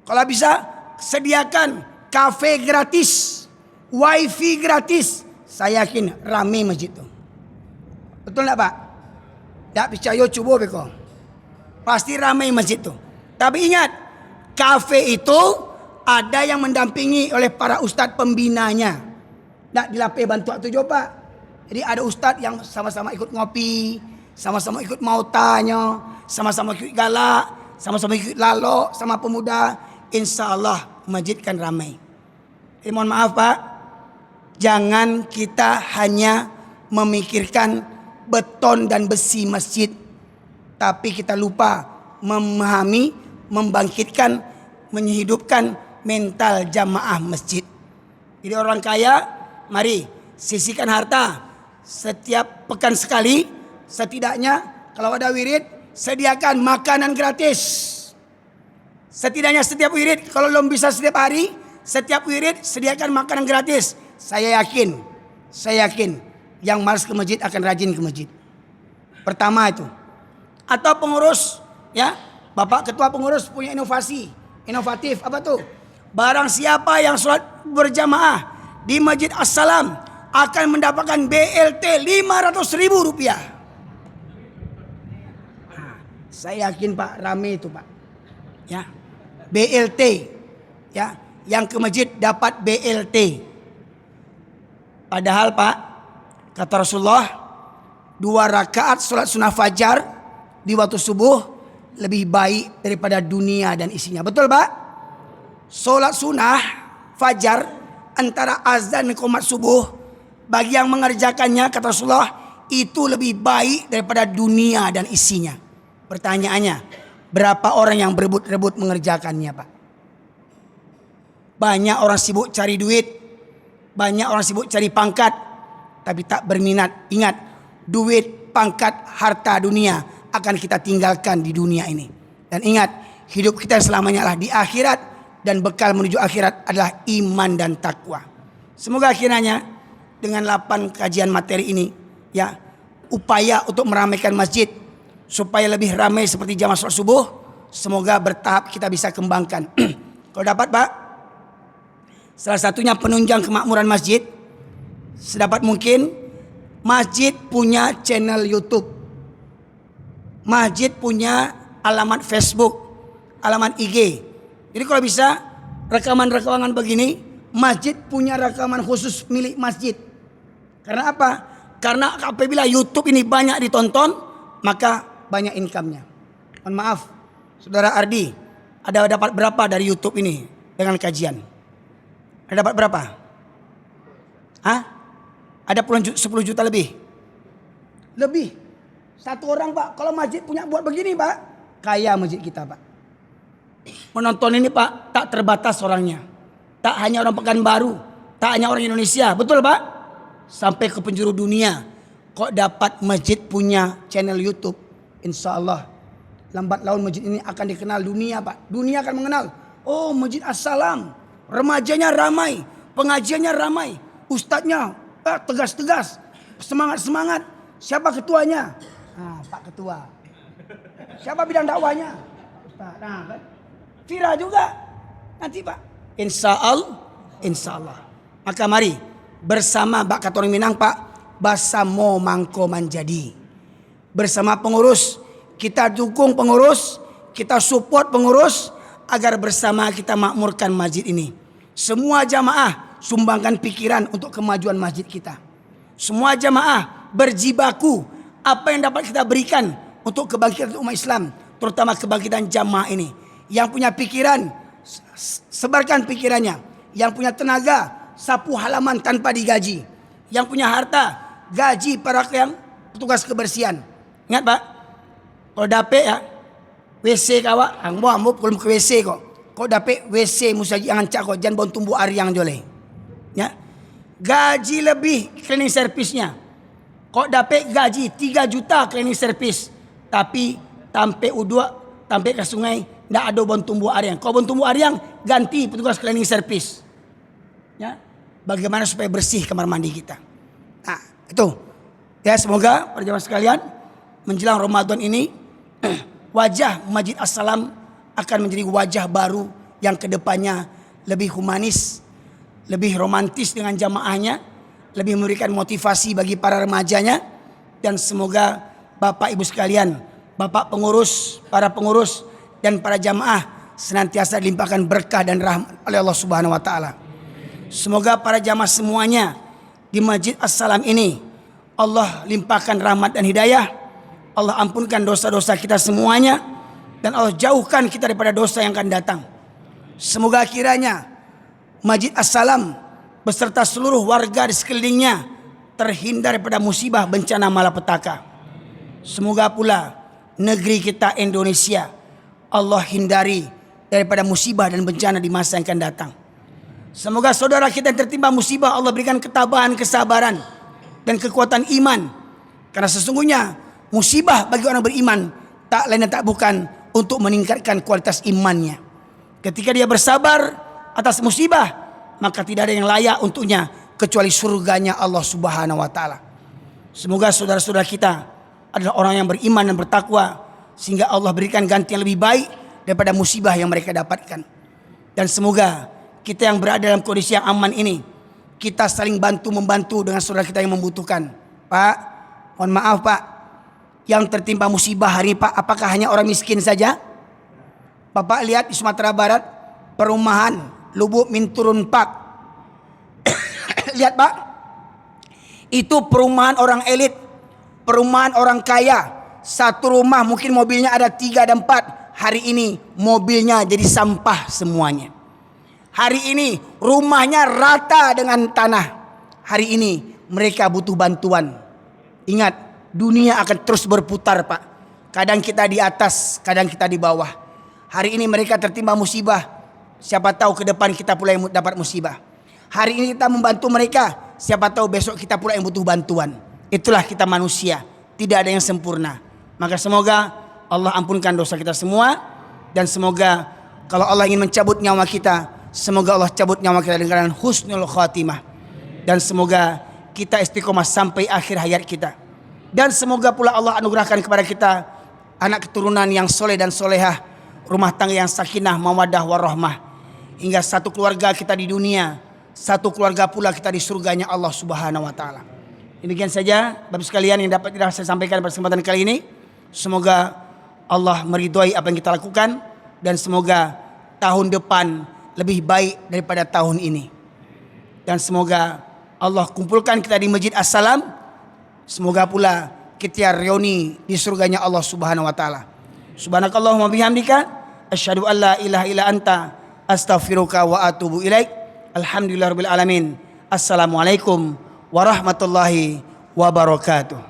Kalau bisa sediakan kafe gratis, wifi gratis. Saya yakin ramai masjid itu. Betul enggak Pak? Tak percaya coba beko. Pasti ramai masjid itu. Tapi ingat, kafe itu ada yang mendampingi oleh para ustadz pembinanya. Tak dilapih bantu itu juga Pak. Jadi ada ustadz yang sama-sama ikut ngopi, sama-sama ikut mautanya, sama-sama ikut galak, sama-sama ikut lalok sama pemuda. Insya Allah masjid kan ramai. Jadi mohon maaf Pak, jangan kita hanya memikirkan beton dan besi masjid, tapi kita lupa memahami, membangkitkan, menghidupkan mental jamaah masjid. Jadi orang kaya, mari sisihkan harta setiap pekan sekali, setidaknya kalau ada wirid sediakan makanan gratis. Setidaknya setiap wirid, kalau belum bisa setiap hari, setiap wirid sediakan makanan gratis. Saya yakin yang malas ke masjid akan rajin ke masjid. Pertama itu. Atau pengurus, ya, Bapak Ketua Pengurus punya inovatif, apa tuh? Barang siapa yang sholat berjamaah di Masjid As-Salam akan mendapatkan BLT Rp500.000. Saya yakin Pak, rame itu Pak. Ya, BLT, ya, yang ke masjid dapat BLT. Padahal Pak, kata Rasulullah, 2 rakaat sholat sunnah fajar di waktu subuh lebih baik daripada dunia dan isinya. Betul Pak? Sholat sunnah fajar antara azan dan qomat subuh, bagi yang mengerjakannya kata Rasulullah itu lebih baik daripada dunia dan isinya. Pertanyaannya, berapa orang yang berebut-rebut mengerjakannya Pak? Banyak orang sibuk cari duit, banyak orang sibuk cari pangkat, tapi tak berminat. Ingat, duit, pangkat, harta dunia akan kita tinggalkan di dunia ini. Dan ingat, hidup kita selamanya adalah di akhirat, dan bekal menuju akhirat adalah iman dan takwa. Semoga akhirnya dengan 8 kajian materi ini, ya, upaya untuk meramaikan masjid supaya lebih ramai seperti jamaah sholat subuh, semoga bertahap kita bisa kembangkan. Kalau dapat Pak, salah satunya penunjang kemakmuran masjid, sedapat mungkin masjid punya channel YouTube, masjid punya alamat Facebook, alamat IG. Jadi kalau bisa rekaman-rekaman begini, masjid punya rekaman khusus milik masjid. Karena apa? Karena apabila YouTube ini banyak ditonton, maka banyak income-nya. Mohon maaf, Saudara Ardi, ada dapat berapa dari YouTube ini dengan kajian? Ada dapat berapa? Hah? Ada 10 juta lebih? Lebih. Satu orang Pak, kalau masjid punya buat begini Pak, kaya masjid kita Pak. Menonton ini Pak, tak terbatas orangnya. Tak hanya orang Pekanbaru, tak hanya orang Indonesia, betul Pak? Sampai ke penjuru dunia. Kok dapat masjid punya channel YouTube? Insya Allah lambat laun masjid ini akan dikenal dunia Pak. Dunia akan mengenal. Oh, Masjid As-Salam, remajanya ramai, pengajiannya ramai, ustadznya tegas-tegas, semangat-semangat. Siapa ketuanya? Pak Ketua. Siapa bidang dakwahnya? Ustaz. Nah, kan? Viral juga nanti Pak. Insya Allah. Maka mari bersama Bak Katori Minang Pak, basamo mangko manjadi. Bersama pengurus, kita dukung pengurus, kita support pengurus agar bersama kita makmurkan masjid ini. Semua jamaah sumbangkan pikiran untuk kemajuan masjid kita. Semua jamaah berjibaku apa yang dapat kita berikan untuk kebangkitan umat Islam, terutama kebangkitan jamaah ini. Yang punya pikiran, sebarkan pikirannya. Yang punya tenaga, sapu halaman tanpa digaji. Yang punya harta, gaji para yang petugas kebersihan. Ingat Pak, kalau dapet ya, WC kawa, ambo belum ke WC kok. Kau dapet WC musaji ngancak kok, jangan bon tumbuh ariang jole. Ya. Gaji lebih cleaning service-nya. Kok dapet gaji 3 juta cleaning service, tapi tampe udua, tampe ke sungai, ndak ada bon tumbuh ariang. Kau bon tumbuh ariang, ganti petugas cleaning service. Ya. Bagaimana supaya bersih kamar mandi kita. Nah, itu. Ya, semoga para jemaah sekalian menjelang Ramadan ini wajah Masjid As-Salam akan menjadi wajah baru yang kedepannya lebih humanis, lebih romantis dengan jamaahnya, lebih memberikan motivasi bagi para remajanya, dan semoga Bapak Ibu sekalian, Bapak pengurus, para pengurus dan para jamaah senantiasa dilimpahkan berkah dan rahmat oleh Allah Subhanahu wa taala. Semoga para jamaah semuanya di Masjid As-Salam ini Allah limpahkan rahmat dan hidayah. Allah ampunkan dosa-dosa kita semuanya, dan Allah jauhkan kita daripada dosa yang akan datang. Semoga kiranya Masjid As-Salam beserta seluruh warga di sekelilingnya terhindar daripada musibah bencana malapetaka. Semoga pula negeri kita Indonesia Allah hindari daripada musibah dan bencana di masa yang akan datang. Semoga saudara kita yang tertimpa musibah Allah berikan ketabahan, kesabaran, dan kekuatan iman. Karena sesungguhnya musibah bagi orang beriman tak lain dan tak bukan untuk meningkatkan kualitas imannya. Ketika dia bersabar atas musibah, maka tidak ada yang layak untuknya kecuali surganya Allah Subhanahu wa taala. Semoga saudara-saudara kita adalah orang yang beriman dan bertakwa, sehingga Allah berikan ganti yang lebih baik daripada musibah yang mereka dapatkan. Dan semoga kita yang berada dalam kondisi yang aman ini, kita saling bantu-membantu dengan saudara kita yang membutuhkan. Pak, mohon maaf Pak, yang tertimpa musibah hari Pak, apakah hanya orang miskin saja? Bapak lihat di Sumatera Barat, perumahan Lubuk Minturun Park. Lihat Pak, itu perumahan orang elit, perumahan orang kaya. Satu rumah mungkin mobilnya ada 3 dan 4. Hari ini mobilnya jadi sampah semuanya. Hari ini rumahnya rata dengan tanah. Hari ini mereka butuh bantuan. Ingat, dunia akan terus berputar Pak. Kadang kita di atas, kadang kita di bawah. Hari ini mereka tertimpa musibah, siapa tahu ke depan kita pula yang dapat musibah. Hari ini kita membantu mereka, siapa tahu besok kita pula yang butuh bantuan. Itulah kita manusia, tidak ada yang sempurna. Maka semoga Allah ampunkan dosa kita semua, dan semoga kalau Allah ingin mencabut nyawa kita, semoga Allah cabut nyawa kita dengan husnul khatimah. Dan semoga kita istiqomah sampai akhir hayat kita. Dan semoga pula Allah anugerahkan kepada kita anak keturunan yang soleh dan solehah, rumah tangga yang sakinah, mawaddah, warahmah, hingga satu keluarga kita di dunia, satu keluarga pula kita di surganya Allah Subhanahu wa taala. Demikian saja Bapak sekalian yang dapat saya sampaikan pada kesempatan kali ini. Semoga Allah meridhoi apa yang kita lakukan, dan semoga tahun depan lebih baik daripada tahun ini. Dan semoga Allah kumpulkan kita di Masjid As-Salam. Semoga pula kita reuni di surganya Allah Subhanahu wa taala. Subhanakallahumma bihamdika asyhadu an la ilaha illa anta astaghfiruka wa atubu ilaik. Alhamdulillahirabbil alamin. Assalamualaikum warahmatullahi wabarakatuh.